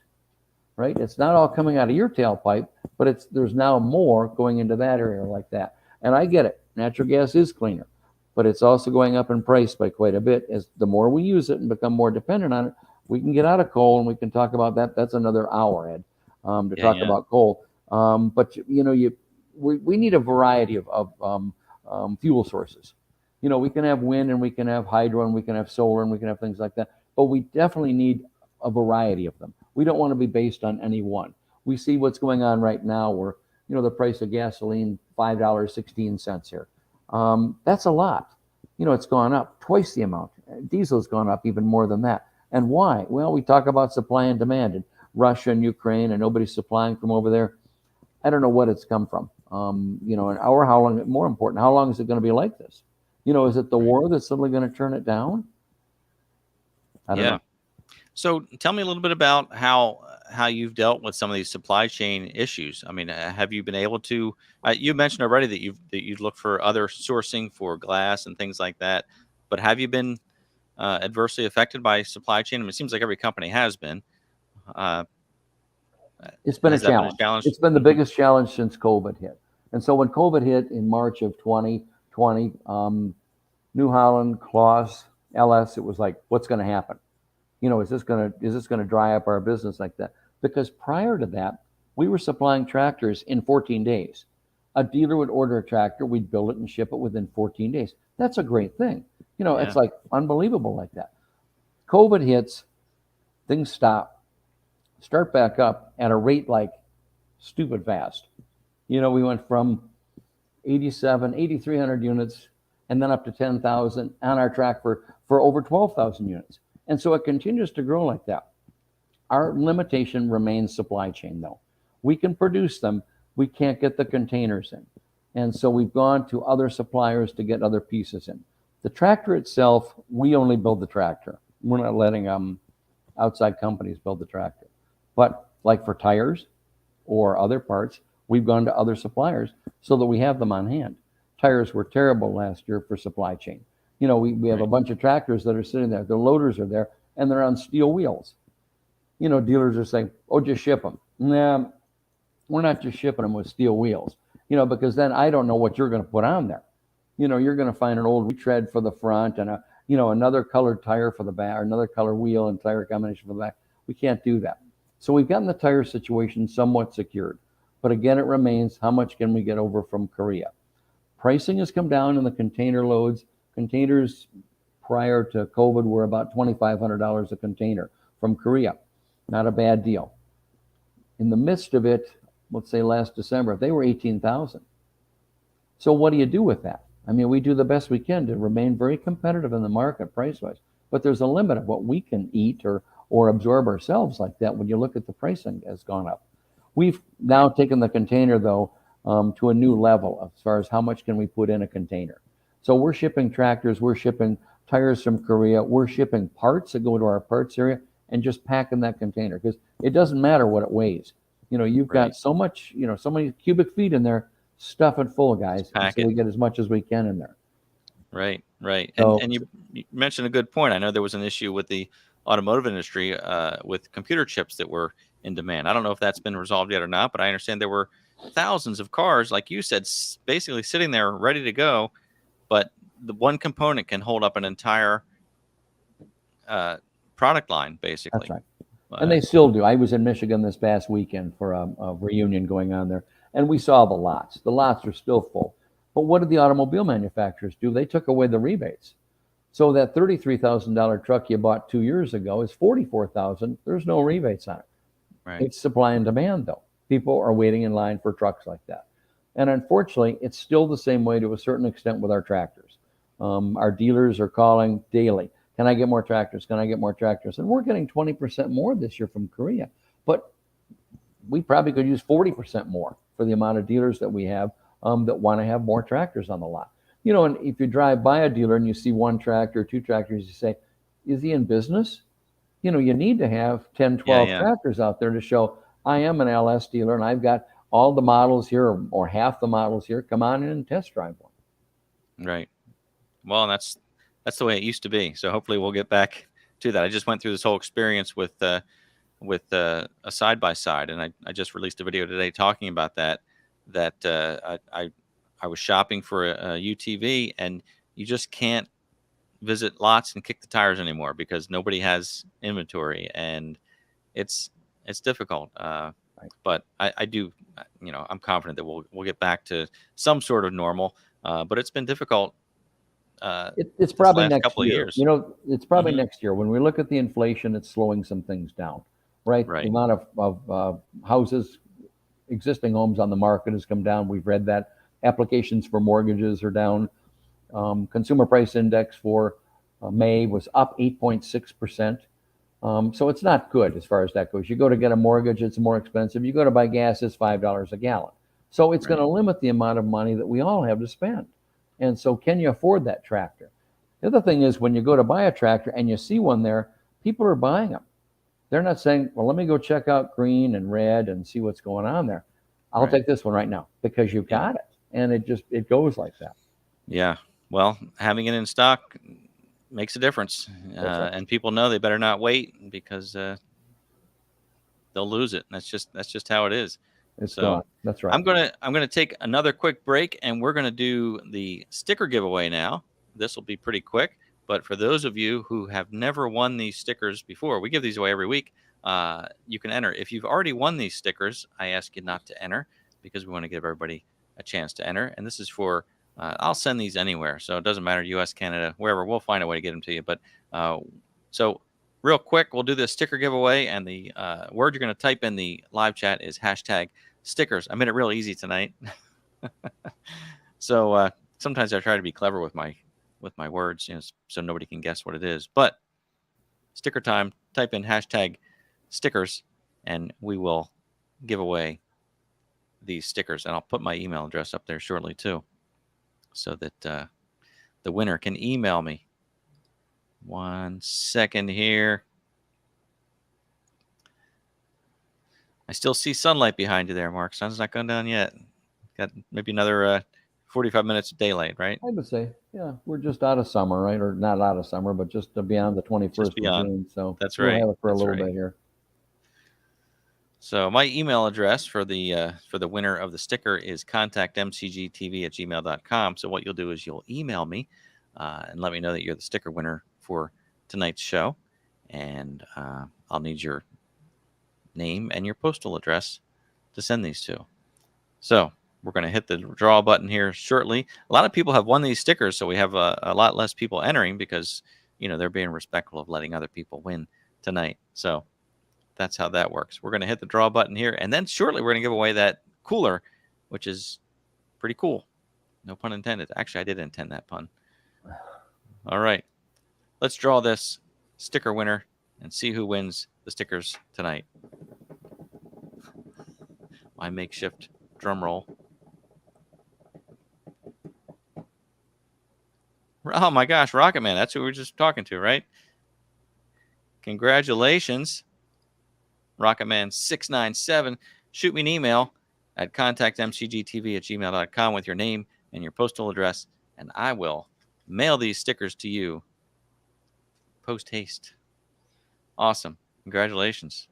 C: right? It's not all coming out of your tailpipe, but there's now more going into that area like that. And I get it. Natural gas is cleaner, but it's also going up in price by quite a bit. As the more we use it and become more dependent on it, we can get out of coal, and we can talk about that. That's another hour, Ed, to talk about coal. But we need a variety of fuel sources. We can have wind, and we can have hydro, and we can have solar, and we can have things like that. But we definitely need a variety of them. We don't want to be based on any one. We see what's going on right now where, the price of gasoline, $5.16 here. That's a lot. It's gone up twice the amount. Diesel's gone up even more than that. And why? Well, we talk about supply and demand, and Russia and Ukraine, and nobody's supplying from over there. I don't know what it's come from. Or how long, more important, how long is it going to be like this? Is it the war that's suddenly going to turn it down? I don't know.
B: So tell me a little bit about how you've dealt with some of these supply chain issues. I mean, have you been able to? You mentioned already that you've looked for other sourcing for glass and things like that, but have you been adversely affected by supply chain? I mean, it seems like every company has been.
C: It's been a
B: Has that been a
C: challenge.
B: challenge?
C: It's been the biggest challenge since COVID hit. And so when COVID hit in March of 2020, New Holland, Claas, LS, it was like, what's going to happen? Is this going to dry up our business like that? Because prior to that, we were supplying tractors in 14 days. A dealer would order a tractor, we'd build it and ship it within 14 days. That's a great thing. It's like unbelievable like that. COVID hits, things start back up at a rate like stupid fast. We went from 8,300 units and then up to 10,000 on our track for over 12,000 units. And so it continues to grow like that. Our limitation remains supply chain, though. We can produce them. We can't get the containers in. And so we've gone to other suppliers to get other pieces in. The tractor itself, we only build the tractor. We're not letting outside companies build the tractor. But like for tires or other parts, we've gone to other suppliers so that we have them on hand. Tires were terrible last year for supply chain. We have a bunch of tractors that are sitting there. The loaders are there, and they're on steel wheels. Dealers are saying, oh, just ship them. Nah, we're not just shipping them with steel wheels, because then I don't know what you're going to put on there. You're going to find an old retread for the front and another colored tire for the back, or another color wheel and tire combination for the back. We can't do that. So we've gotten the tire situation somewhat secured. But again, it remains, how much can we get over from Korea? Pricing has come down in the container loads. Containers prior to COVID were about $2,500 a container from Korea. Not a bad deal. In the midst of it, let's say last December, they were 18,000. So what do you do with that? I mean, we do the best we can to remain very competitive in the market price-wise, but there's a limit of what we can eat or absorb ourselves like that when you look at the pricing has gone up. We've now taken the container, though, to a new level as far as how much can we put in a container. So we're shipping tractors, we're shipping tires from Korea, we're shipping parts that go to our parts area and just packing that container, because it doesn't matter what it weighs. You've got so much, so many cubic feet in there, stuff it full, guys. So we get as much as we can in there.
B: Right.
C: So,
B: And you mentioned a good point. I know there was an issue with the automotive industry with computer chips that were in demand. I don't know if that's been resolved yet or not, but I understand there were thousands of cars, like you said, basically sitting there ready to go, but the one component can hold up an entire product line, basically.
C: That's right. And they still do. I was in Michigan this past weekend for a reunion going on there, and we saw the lots. The lots are still full. But what did the automobile manufacturers do? They took away the rebates. So that $33,000 truck you bought 2 years ago is $44,000. There's no rebates on it.
B: Right.
C: It's supply and demand, though. People are waiting in line for trucks like that. And unfortunately, it's still the same way to a certain extent with our tractors. Our dealers are calling daily. Can I get more tractors? Can I get more tractors? And we're getting 20% more this year from Korea. But we probably could use 40% more for the amount of dealers that we have that want to have more tractors on the lot. You know, and if you drive by a dealer and you see one tractor, two tractors, you say, is he in business? You know, you need to have 10, 12 tractors out there to show I am an LS dealer and I've got all the models here or half the models here. Come on in and test drive one.
B: Right. Well, that's the way it used to be. So hopefully we'll get back to that. I just went through this whole experience with a side-by-side, and I just released a video today talking about that I was shopping for a UTV, and you just can't visit lots and kick the tires anymore because nobody has inventory, and it's difficult. But I do, you know, I'm confident that we'll get back to some sort of normal. But it's been difficult.
C: It's probably next
B: couple
C: year.
B: Of years.
C: You know, it's probably next year. When we look at the inflation, it's slowing some things down, right? The amount of houses, existing homes on the market has come down. We've read that. Applications for mortgages are down. Consumer price index for May was up 8.6%. So it's not good as far as that goes. You go to get a mortgage, it's more expensive. You go to buy gas, it's $5 a gallon. So it's going to limit the amount of money that we all have to spend. And so can you afford that tractor? The other thing is when you go to buy a tractor and you see one there, people are buying them. They're not saying, well, let me go check out green and red and see what's going on there. I'll take this one right now because you've got it. And it goes like that.
B: Yeah. Well, having it in stock makes a difference. And people know they better not wait because they'll lose it. That's just how it is.
C: It's gone. That's right.
B: I'm gonna take another quick break, and we're gonna do the sticker giveaway now. This will be pretty quick, but for those of you who have never won these stickers before, we give these away every week. You can enter. If you've already won these stickers, I ask you not to enter because we want to give everybody a chance to enter. And this is for I'll send these anywhere, so it doesn't matter, U.S., Canada, wherever. We'll find a way to get them to you. But so real quick, we'll do this sticker giveaway, and the word you're going to type in the live chat is #stickers. I made it real easy tonight. So sometimes I try to be clever with my words, you know, so nobody can guess what it is. But sticker time, type in #stickers, and we will give away these stickers. And I'll put my email address up there shortly too, so that the winner can email me. 1 second here. I still see sunlight behind you there, Mark. Sun's not gone down yet. Got maybe another 45 minutes of daylight, right?
C: I would say, yeah, we're just out of summer, right? Or not out of summer, but just beyond the 21st of June. So
B: that's
C: we'll
B: right.
C: have it for a little bit here.
B: So my email address for the winner of the sticker is contactmcgtv@gmail.com. So what you'll do is you'll email me and let me know that you're the sticker winner for tonight's show, and I'll need your name and your postal address to send these to. So we're going to hit the draw button here shortly. A lot of people have won these stickers, so we have a lot less people entering because, you know, they're being respectful of letting other people win tonight. So that's how that works. We're going to hit the draw button here, and then shortly we're going to give away that cooler, which is pretty cool. No pun intended. Actually, I did intend that pun. All right. Let's draw this sticker winner and see who wins the stickers tonight. My makeshift drum roll. Oh my gosh, Rocket Man. That's who we were just talking to, right? Congratulations, Rocket Man 697. Shoot me an email at contactmcgtv@gmail.com with your name and your postal address, and I will mail these stickers to you post haste. Awesome. Congratulations.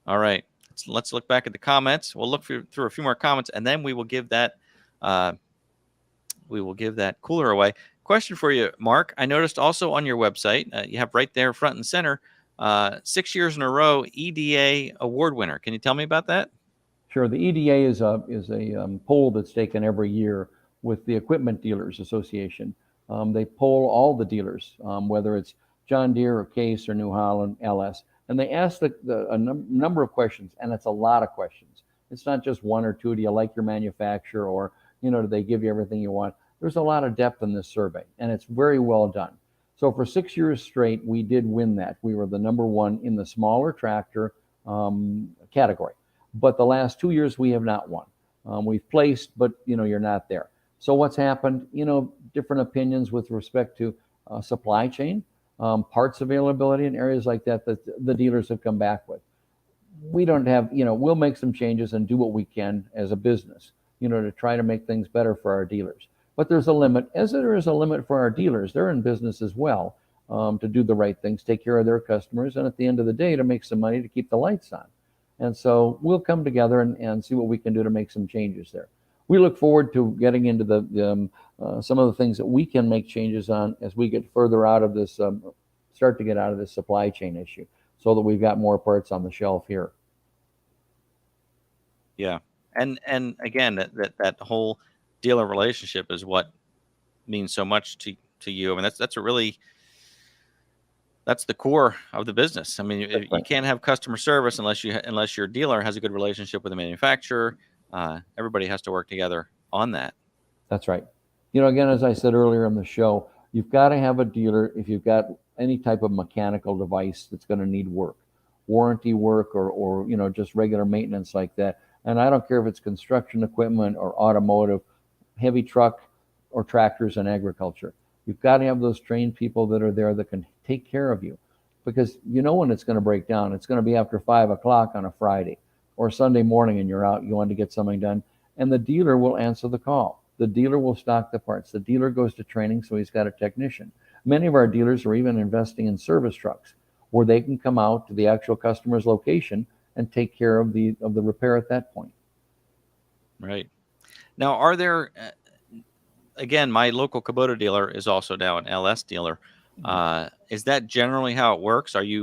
B: All right. let's look back at the comments. We'll look through a few more comments, and then we will give that cooler away. Question for you, Mark. I noticed also on your website, you have right there front and center, 6 years in a row EDA award winner. Can you tell me about that?
C: Sure. The EDA is a poll that's taken every year with the Equipment Dealers Association. They poll all the dealers, whether it's John Deere or Case or New Holland, LS, and they ask a number of questions, and it's a lot of questions. It's not just one or two. Do you like your manufacturer, or do they give you everything you want? There's a lot of depth in this survey, and it's very well done. So for 6 years straight, we did win that. We were the number one in the smaller tractor category. But the last 2 years, we have not won. We've placed, but you're not there. So what's happened? Different opinions with respect to supply chain, parts availability, and areas like that the dealers have come back with. We don't have, we'll make some changes and do what we can as a business, to try to make things better for our dealers. But there's a limit, as there is a limit for our dealers. They're in business as well, to do the right things, take care of their customers, and at the end of the day, to make some money to keep the lights on. And so we'll come together and see what we can do to make some changes there. We look forward to getting into some of the things that we can make changes on as we get further out of this, start to get out of this supply chain issue, so that we've got more parts on the shelf here.
B: Yeah. And again, that whole dealer relationship is what means so much to you. I mean, that's the core of the business. I mean, you can't have customer service unless your dealer has a good relationship with the manufacturer. Everybody has to work together on that.
C: That's right. Again, as I said earlier in the show, you've got to have a dealer if you've got any type of mechanical device that's going to need work, warranty work, or just regular maintenance like that. And I don't care if it's construction equipment or automotive, heavy truck, or tractors and agriculture. You've got to have those trained people that are there that can take care of you, because when it's going to break down. It's going to be after 5 o'clock on a Friday or Sunday morning, and you're out, you want to get something done, and the dealer will answer the call. The dealer will stock the parts. The dealer goes to training, so he's got a technician. Many of our dealers are even investing in service trucks where they can come out to the actual customer's location and take care of the repair at that point.
B: Right. Now, are there, again, my local Kubota dealer is also now an LS dealer. Is that generally how it works? Are there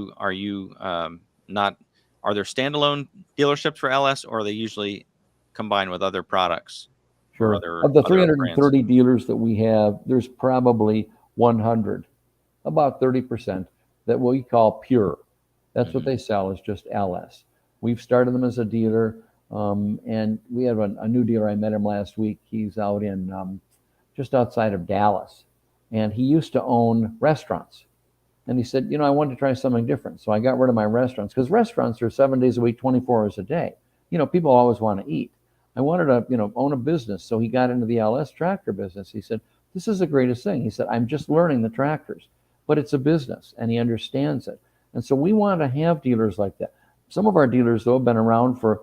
B: standalone dealerships for LS, or are they usually combined with other products?
C: Sure. Of the 330 dealers that we have, there's probably 100, about 30%, that we call pure. That's what they sell, is just LS. We've started them as a dealer, and we have a new dealer. I met him last week. He's out in just outside of Dallas, and he used to own restaurants. And he said, I wanted to try something different. So I got rid of my restaurants, because restaurants are 7 days a week, 24 hours a day. People always want to eat. I wanted to, own a business. So he got into the LS tractor business. He said, this is the greatest thing. He said, I'm just learning the tractors, but it's a business, and he understands it. And so we want to have dealers like that. Some of our dealers, though, have been around for,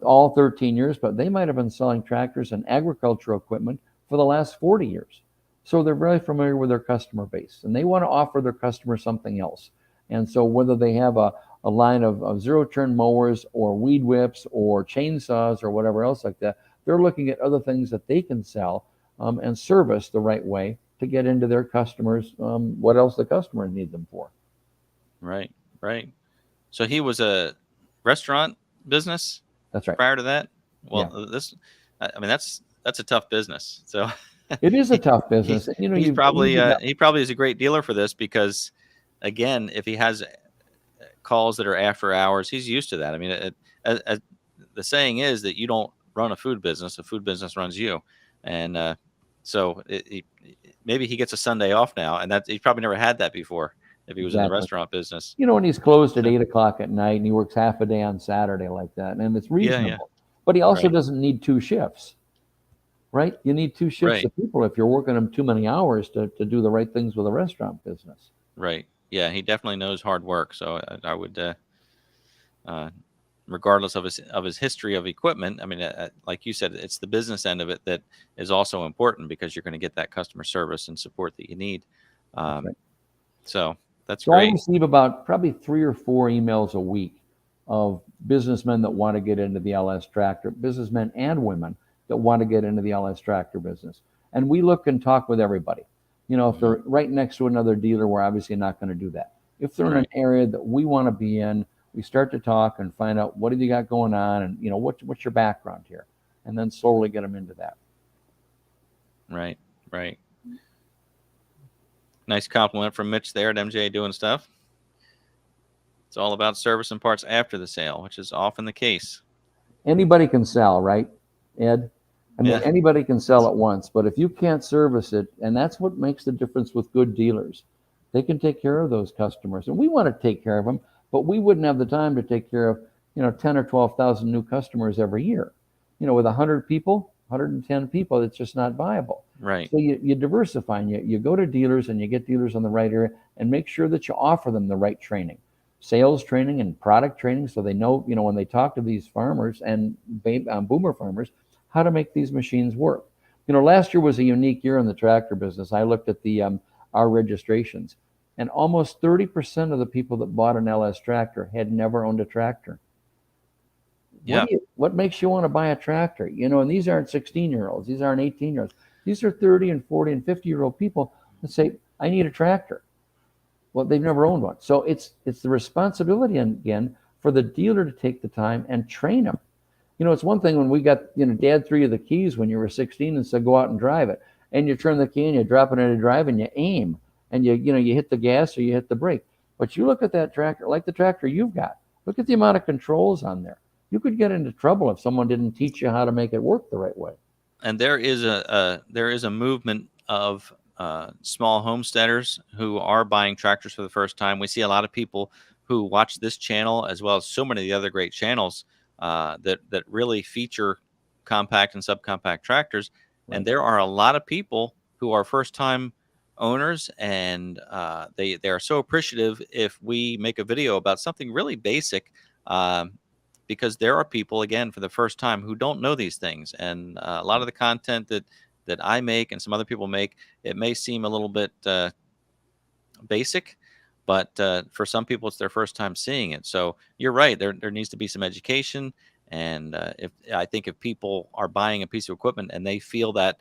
C: all 13 years, but they might have been selling tractors and agricultural equipment for the last 40 years. So they're very familiar with their customer base, and they want to offer their customer something else. And so whether they have a line of zero-turn mowers or weed whips or chainsaws or whatever else like that, they're looking at other things that they can sell and service the right way to get into their customers, what else the customers need them for.
B: Right. So he was a restaurant business.
C: That's right.
B: Prior to that, well, yeah. That's a tough business. So
C: it is a tough business.
B: He probably is a great dealer for this, because, again, if he has calls that are after hours, he's used to that. I mean, the saying is that you don't run a food business; a food business runs you. And so maybe he gets a Sunday off now, and he's probably never had that before if he was in the restaurant business.
C: And he's closed at 8 o'clock at night, and he works half a day on Saturday like that, and it's reasonable. Yeah. But he also doesn't need 2 shifts, right? You need 2 shifts of people if you're working them too many hours to do the right things with a restaurant business.
B: Right. Yeah, he definitely knows hard work. So I would, regardless of his history of equipment, I mean, like you said, it's the business end of it that is also important, because you're going to get that customer service and support that you need. So that's great.
C: I receive about probably 3 or 4 emails a week of businessmen that want to get into the LS tractor, businessmen and women that want to get into the LS tractor business. And we look and talk with everybody. You know, if they're right next to another dealer, we're obviously not going to do that. If they're in an area that we want to be in, we start to talk and find out what have you got going on, and you know what's your background here, and then slowly get them into that.
B: Right. Nice compliment from Mitch there at MJ doing stuff. It's all about service and parts after the sale, which is often the case.
C: Anybody can sell, right, Ed? I mean, anybody can sell at once, but if you can't service it, and that's what makes the difference with good dealers, they can take care of those customers, and we want to take care of them, but we wouldn't have the time to take care of 10 or 12,000 new customers every year. With 100 people, 110 people, it's just not viable.
B: Right.
C: So you diversify, and you go to dealers and you get dealers on the right area, and make sure that you offer them the right training, sales training and product training, so they know, when they talk to these farmers and boomer farmers, how to make these machines work. Last year was a unique year in the tractor business. I looked at our registrations, and almost 30% of the people that bought an LS tractor had never owned a tractor.
B: Yeah.
C: What makes you want to buy a tractor? And these aren't 16-year-olds. These aren't 18-year-olds. These are 30 and 40 and 50-year-old people that say, I need a tractor. Well, they've never owned one. So it's the responsibility, again, for the dealer to take the time and train them. It's one thing when we got, Dad threw you the keys when you were 16 and said, go out and drive it. And you turn the key and you drop it into drive and you aim. And you hit the gas or you hit the brake. But you look at that tractor, like the tractor you've got. Look at the amount of controls on there. You could get into trouble if someone didn't teach you how to make it work the right way.
B: And there is a movement of small homesteaders who are buying tractors for the first time. We see a lot of people who watch this channel, as well as so many of the other great channels that really feature compact and subcompact tractors. Right. And there are a lot of people who are first-time owners, and they are so appreciative if we make a video about something really basic, because there are people, again, for the first time who don't know these things. And a lot of the content that I make and some other people make, it may seem a little bit basic, but for some people, it's their first time seeing it. So you're right. There needs to be some education. And I think if people are buying a piece of equipment and they feel that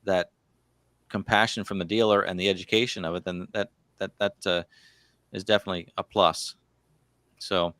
B: that compassion from the dealer and the education of it, then that is definitely a plus. So,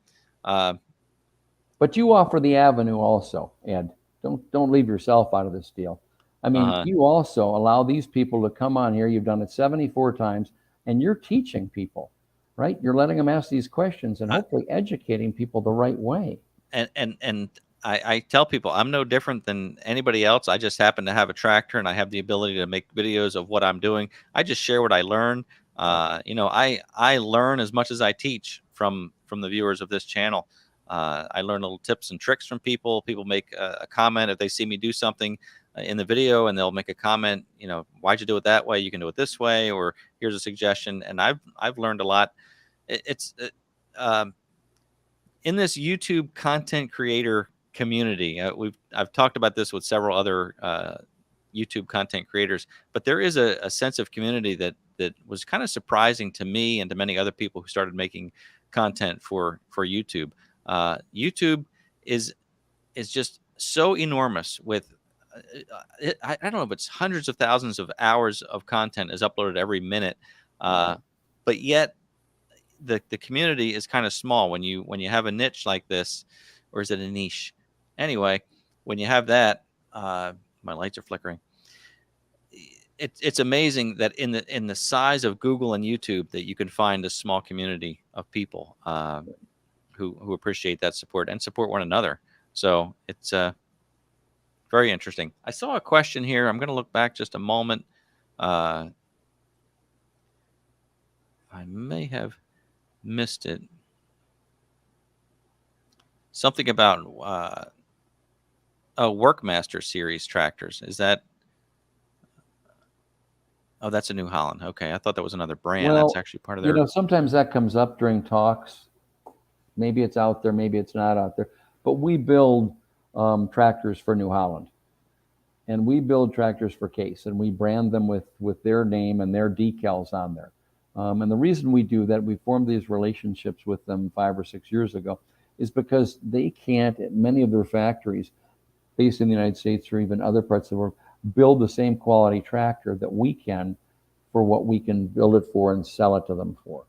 C: but you offer the avenue also, Ed. Don't leave yourself out of this deal. I mean, you also allow these people to come on here. You've done it 74 times, and you're teaching people, right? You're letting them ask these questions and hopefully educating people the right way.
B: And I tell people I'm no different than anybody else. I just happen to have a tractor and I have the ability to make videos of what I'm doing. I just share what I learn. I learn as much as I teach from the viewers of this channel. I learn little tips and tricks from people. People make a comment if they see me do something in the video, and they'll make a comment, why'd you do it that way? You can do it this way, or here's a suggestion. And I've learned a lot. In this YouTube content creator community, I've talked about this with several other YouTube content creators, but there is a sense of community that was kind of surprising to me and to many other people who started making content for YouTube. YouTube is just so enormous with I don't know if it's hundreds of thousands of hours of content is uploaded every minute, but yet the community is kind of small when you have a niche like this, or is it a niche? Anyway, when you have that, my lights are flickering. It's amazing that in the size of Google and YouTube that you can find a small community of people who appreciate that support and support one another. So it's very interesting. I saw a question here. I'm going to look back just a moment. I may have missed it. Something about Workmaster series tractors. Is that? Oh, that's a New Holland. Okay, I thought that was another brand.
C: Well,
B: that's actually part of their.
C: Sometimes that comes up during talks. Maybe it's out there, maybe it's not out there. But we build tractors for New Holland, and we build tractors for Case, and we brand them with their name and their decals on there. And the reason we do that, we formed these relationships with them 5 or 6 years ago, is because they can't, at many of their factories, based in the United States or even other parts of the world, build the same quality tractor that we can for what we can build it for and sell it to them for.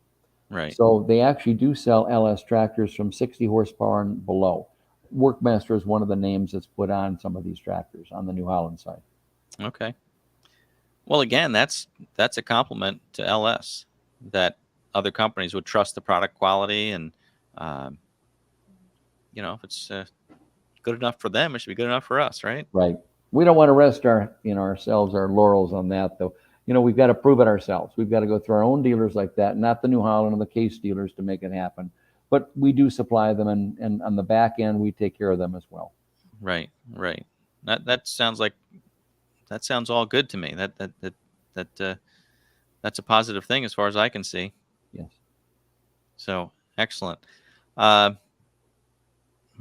B: Right.
C: So they actually do sell LS tractors from 60 horsepower and below. Workmaster is one of the names that's put on some of these tractors on the New Holland side.
B: Okay. Well, again, that's a compliment to LS, that other companies would trust the product quality, and if it's good enough for them, it should be good enough for us, right?
C: Right. We don't want to rest our laurels on that, though. We've got to prove it ourselves. We've got to go through our own dealers like that, not the New Holland and the Case dealers, to make it happen. But we do supply them, and on the back end, we take care of them as well.
B: Right. That sounds all good to me. That's a positive thing as far as I can see.
C: Yes.
B: So excellent. I'm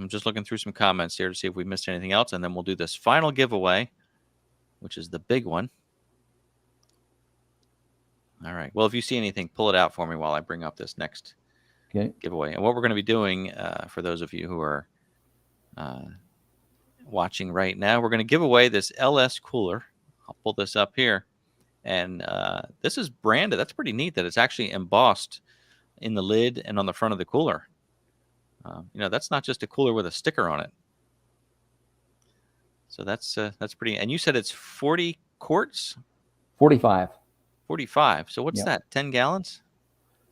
B: just looking through some comments here to see if we missed anything else, and then we'll do this final giveaway, which is the big one. All right. Well, if you see anything, pull it out for me while I bring up this next giveaway. And what we're going to be doing, for those of you who are watching right now, we're going to give away this LS cooler. I'll pull this up here. And this is branded. That's pretty neat that it's actually embossed in the lid and on the front of the cooler. That's not just a cooler with a sticker on it. So that's pretty. And you said it's 40 quarts?
C: 45.
B: 45. So what's that? 10 gallons?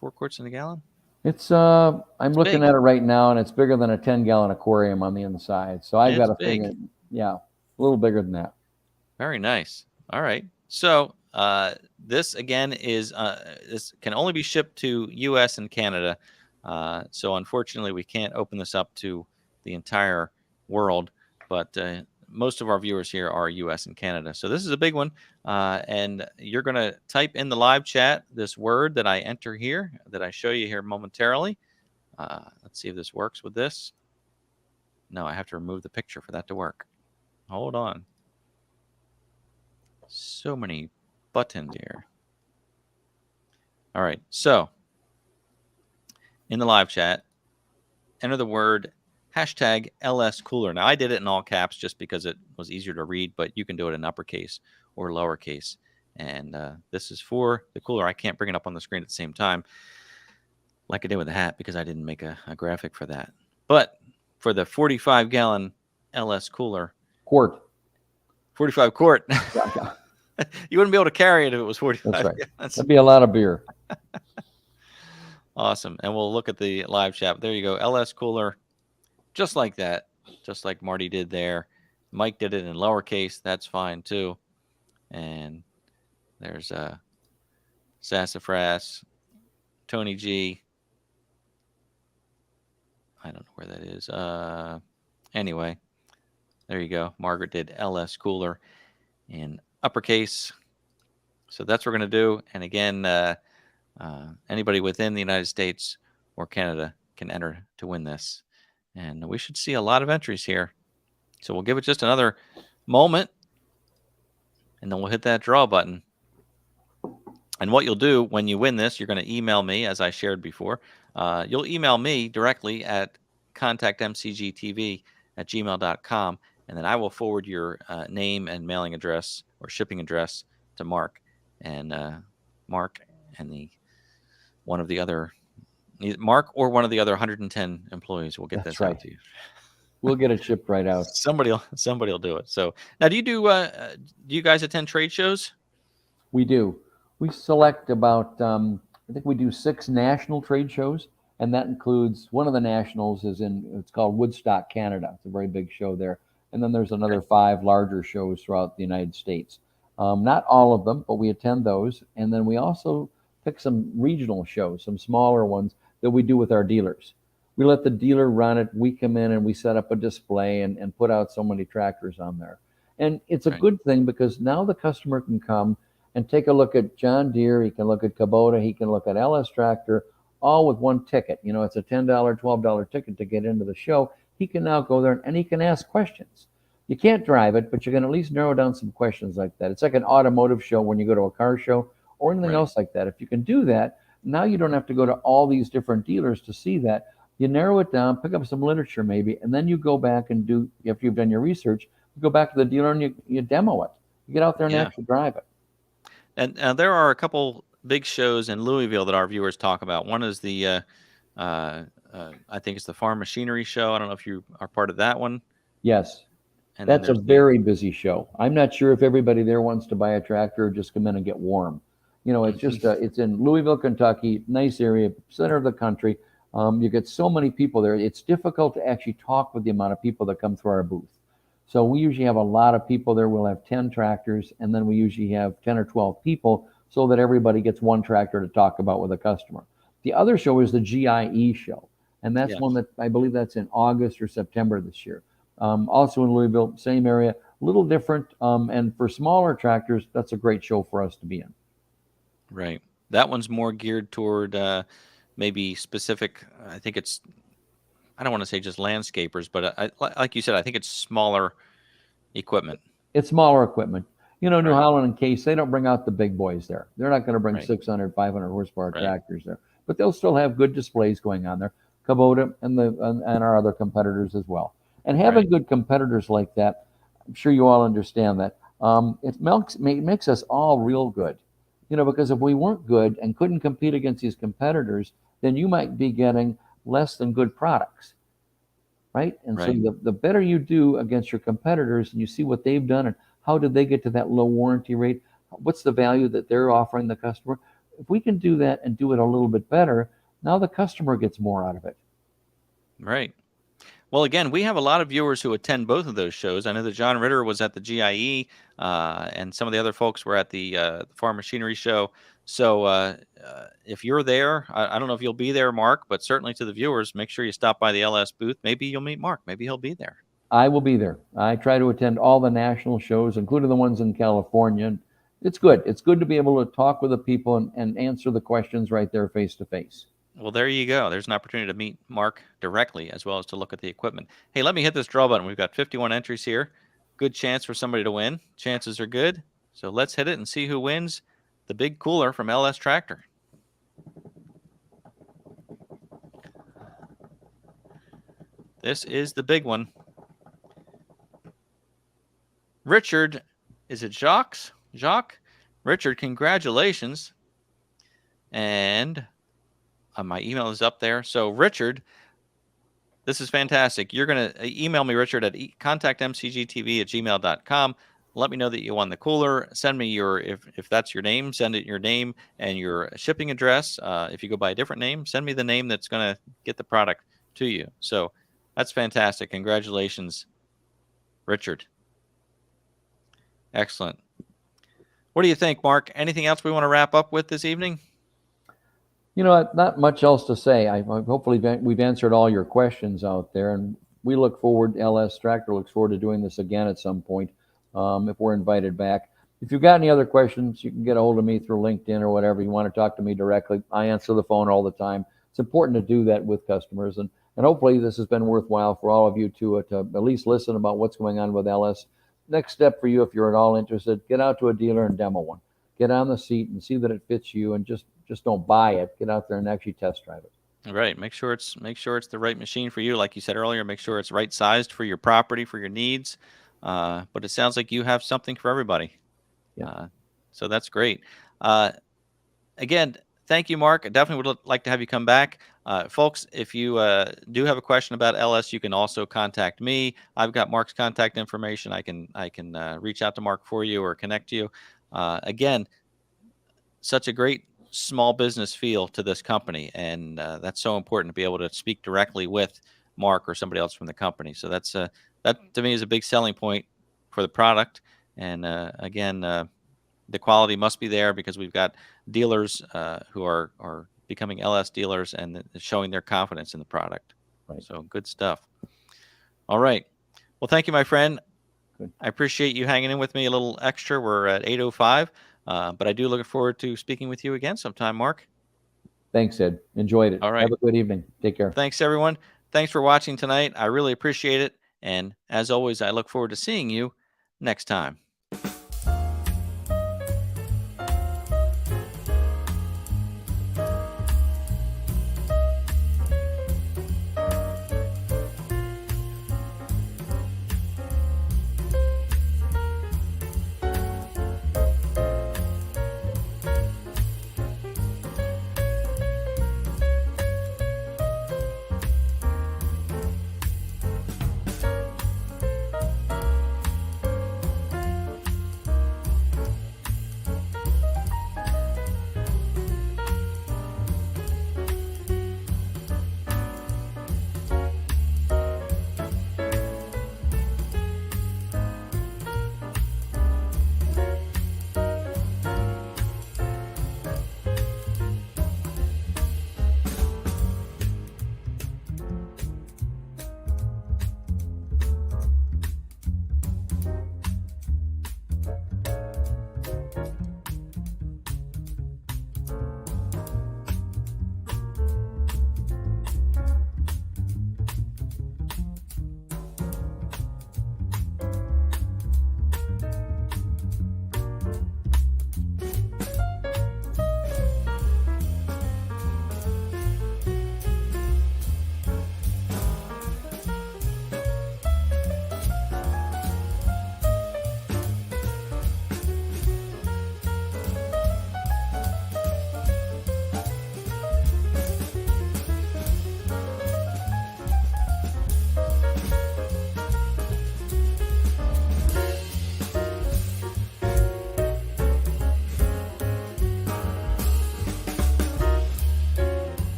B: 4 quarts in a gallon?
C: It's I'm looking at it right now, and it's bigger than a 10-gallon aquarium on the inside. So I've got a thing. Yeah, a little bigger than that.
B: Very nice. All right. So this again is this can only be shipped to U.S. and Canada. So unfortunately, we can't open this up to the entire world, but most of our viewers here are U.S. and Canada. So this is a big one, and you're going to type in the live chat this word that I enter here, that I show you here momentarily. Let's see if this works with this. No, I have to remove the picture for that to work. Hold on. So many buttons here. All right, so in the live chat, enter the word hashtag LS Cooler. Now, I did it in all caps just because it was easier to read, but you can do it in uppercase or lowercase. And this is for the cooler. I can't bring it up on the screen at the same time like I did with the hat because I didn't make a graphic for that. But for the 45-gallon LS Cooler.
C: Quart.
B: 45 quart.
C: Yeah.
B: You wouldn't be able to carry it if it was 45.
C: That's right. That'd be a lot of beer.
B: Awesome. And we'll look at the live chat. There you go. LS Cooler. Just like that. Just like Marty did there. Mike did it in lowercase. That's fine too. And there's Sassafras, Tony G. I don't know where that is. Anyway, there you go. Margaret did LS Cooler in uppercase. So that's what we're going to do. And again, anybody within the United States or Canada can enter to win this. And we should see a lot of entries here. So we'll give it just another moment, and then we'll hit that draw button. And what you'll do when you win this, you're going to email me, as I shared before. You'll email me directly at contactmcgtv@gmail.com, and then I will forward your name and mailing address or shipping address to Mark. And Mark and Mark or one of the other 110 employees will get this out to you.
C: We'll get it shipped right out.
B: Somebody will do it. So now, do you guys attend trade shows?
C: We do. We select about, I think we do 6 national trade shows, and that includes one of the nationals it's called Woodstock, Canada. It's a very big show there. And then there's another 5 larger shows throughout the United States. Not all of them, but we attend those. And then we also pick some regional shows, some smaller ones that we do with our dealers. We let the dealer run it. We come in and we set up a display and put out so many tractors on there. And it's a good thing because now the customer can come and take a look at John Deere. He can look at Kubota. He can look at LS Tractor, all with one ticket. It's a $10, $12 ticket to get into the show. He can now go there and he can ask questions. You can't drive it, but you can at least narrow down some questions like that. It's like an automotive show when you go to a car show, or anything
B: Right.
C: else like that. If you can do that, now you don't have to go to all these different dealers to see that. You narrow it down, pick up some literature maybe, and then you go back and do, after you've done your research, you go back to the dealer and you demo it. You get out there and
B: Yeah.
C: actually drive it.
B: And there are a couple big shows in Louisville that our viewers talk about. One is the, I think it's the Farm Machinery Show. I don't know if you are part of that one.
C: Yes.
B: And then
C: That's a
B: there's
C: very busy show. I'm not sure if everybody there wants to buy a tractor or just come in and get warm. It's just it's in Louisville, Kentucky, nice area, center of the country. You get so many people there. It's difficult to actually talk with the amount of people that come through our booth. So we usually have a lot of people there. We'll have 10 tractors, and then we usually have 10 or 12 people so that everybody gets one tractor to talk about with a customer. The other show is the GIE show, and that's
B: Yeah.
C: one that I believe that's in August or September this year. Also in Louisville, same area, a little different. And for smaller tractors, that's a great show for us to be in.
B: Right. That one's more geared toward maybe specific. I think it's, I don't want to say just landscapers, but like you said, I think it's smaller equipment.
C: It's smaller equipment. New
B: Right.
C: Holland and Case, they don't bring out the big boys there. They're not going to bring
B: Right.
C: 600, 500 horsepower
B: Right.
C: tractors there, but they'll still have good displays going on there. Kubota and our other competitors as well. And having
B: Right.
C: good competitors like that, I'm sure you all understand that. It makes us all real good. Because if we weren't good and couldn't compete against these competitors, then you might be getting less than good products, right? And so
B: Right.
C: the better you do against your competitors and you see what they've done and how did they get to that low warranty rate, what's the value that they're offering the customer, if we can do that and do it a little bit better, now the customer gets more out of it.
B: Right. Well, again, we have a lot of viewers who attend both of those shows. I know that John Ritter was at the GIE, and some of the other folks were at the Farm Machinery Show. So if you're there, I don't know if you'll be there, Mark, but certainly to the viewers, make sure you stop by the LS booth. Maybe you'll meet Mark. Maybe he'll be there.
C: I will be there. I try to attend all the national shows, including the ones in California. And it's good. It's good to be able to talk with the people and answer the questions right there face to face.
B: Well, there you go. There's an opportunity to meet Mark directly as well as to look at the equipment. Hey, let me hit this draw button. We've got 51 entries here. Good chance for somebody to win. Chances are good. So let's hit it and see who wins the big cooler from LS Tractor. This is the big one. Richard, is it Jacques? Jacques? Richard, congratulations. And my email is up there. So, Richard, this is fantastic. You're going to email me, Richard, at contactmcgtv@gmail.com. Let me know that you won the cooler. Send me your, if that's your name, send it your name and your shipping address. If you go by a different name, send me the name that's going to get the product to you. So that's fantastic. Congratulations, Richard. Excellent. What do you think, Mark? Anything else we want to wrap up with this evening?
C: Not much else to say. Hopefully we've answered all your questions out there, and we look forward, LS Tractor looks forward to doing this again at some point if we're invited back. If you've got any other questions, you can get a hold of me through LinkedIn or whatever. You want to talk to me directly, I answer the phone all the time. It's important to do that with customers, and hopefully this has been worthwhile for all of you to at least listen about what's going on with LS. Next step for you, if you're at all interested, get out to a dealer and demo one. Get on the seat and see that it fits you, and just don't buy it. Get out there and actually test drive it.
B: Right. Make sure it's the right machine for you. Like you said earlier, make sure it's right sized for your property, for your needs. But it sounds like you have something for everybody.
C: Yeah.
B: So that's great. Again, thank you, Mark. I definitely would like to have you come back. Folks, if you do have a question about LS, you can also contact me. I've got Mark's contact information. I can reach out to Mark for you or connect you. Again, such a great small business feel to this company, and that's so important to be able to speak directly with Mark or somebody else from the company. So that's that to me is a big selling point for the product. And again, the quality must be there because we've got dealers who are becoming LS dealers and showing their confidence in the product.
C: Right.
B: So good stuff. All right. Well, thank you, my friend.
C: Good.
B: I appreciate you hanging in with me a little extra. We're at 8:05. But I do look forward to speaking with you again sometime, Mark.
C: Thanks, Ed. Enjoyed it.
B: All right.
C: Have a good evening. Take care.
B: Thanks, everyone. Thanks for watching tonight. I really appreciate it. And as always, I look forward to seeing you next time.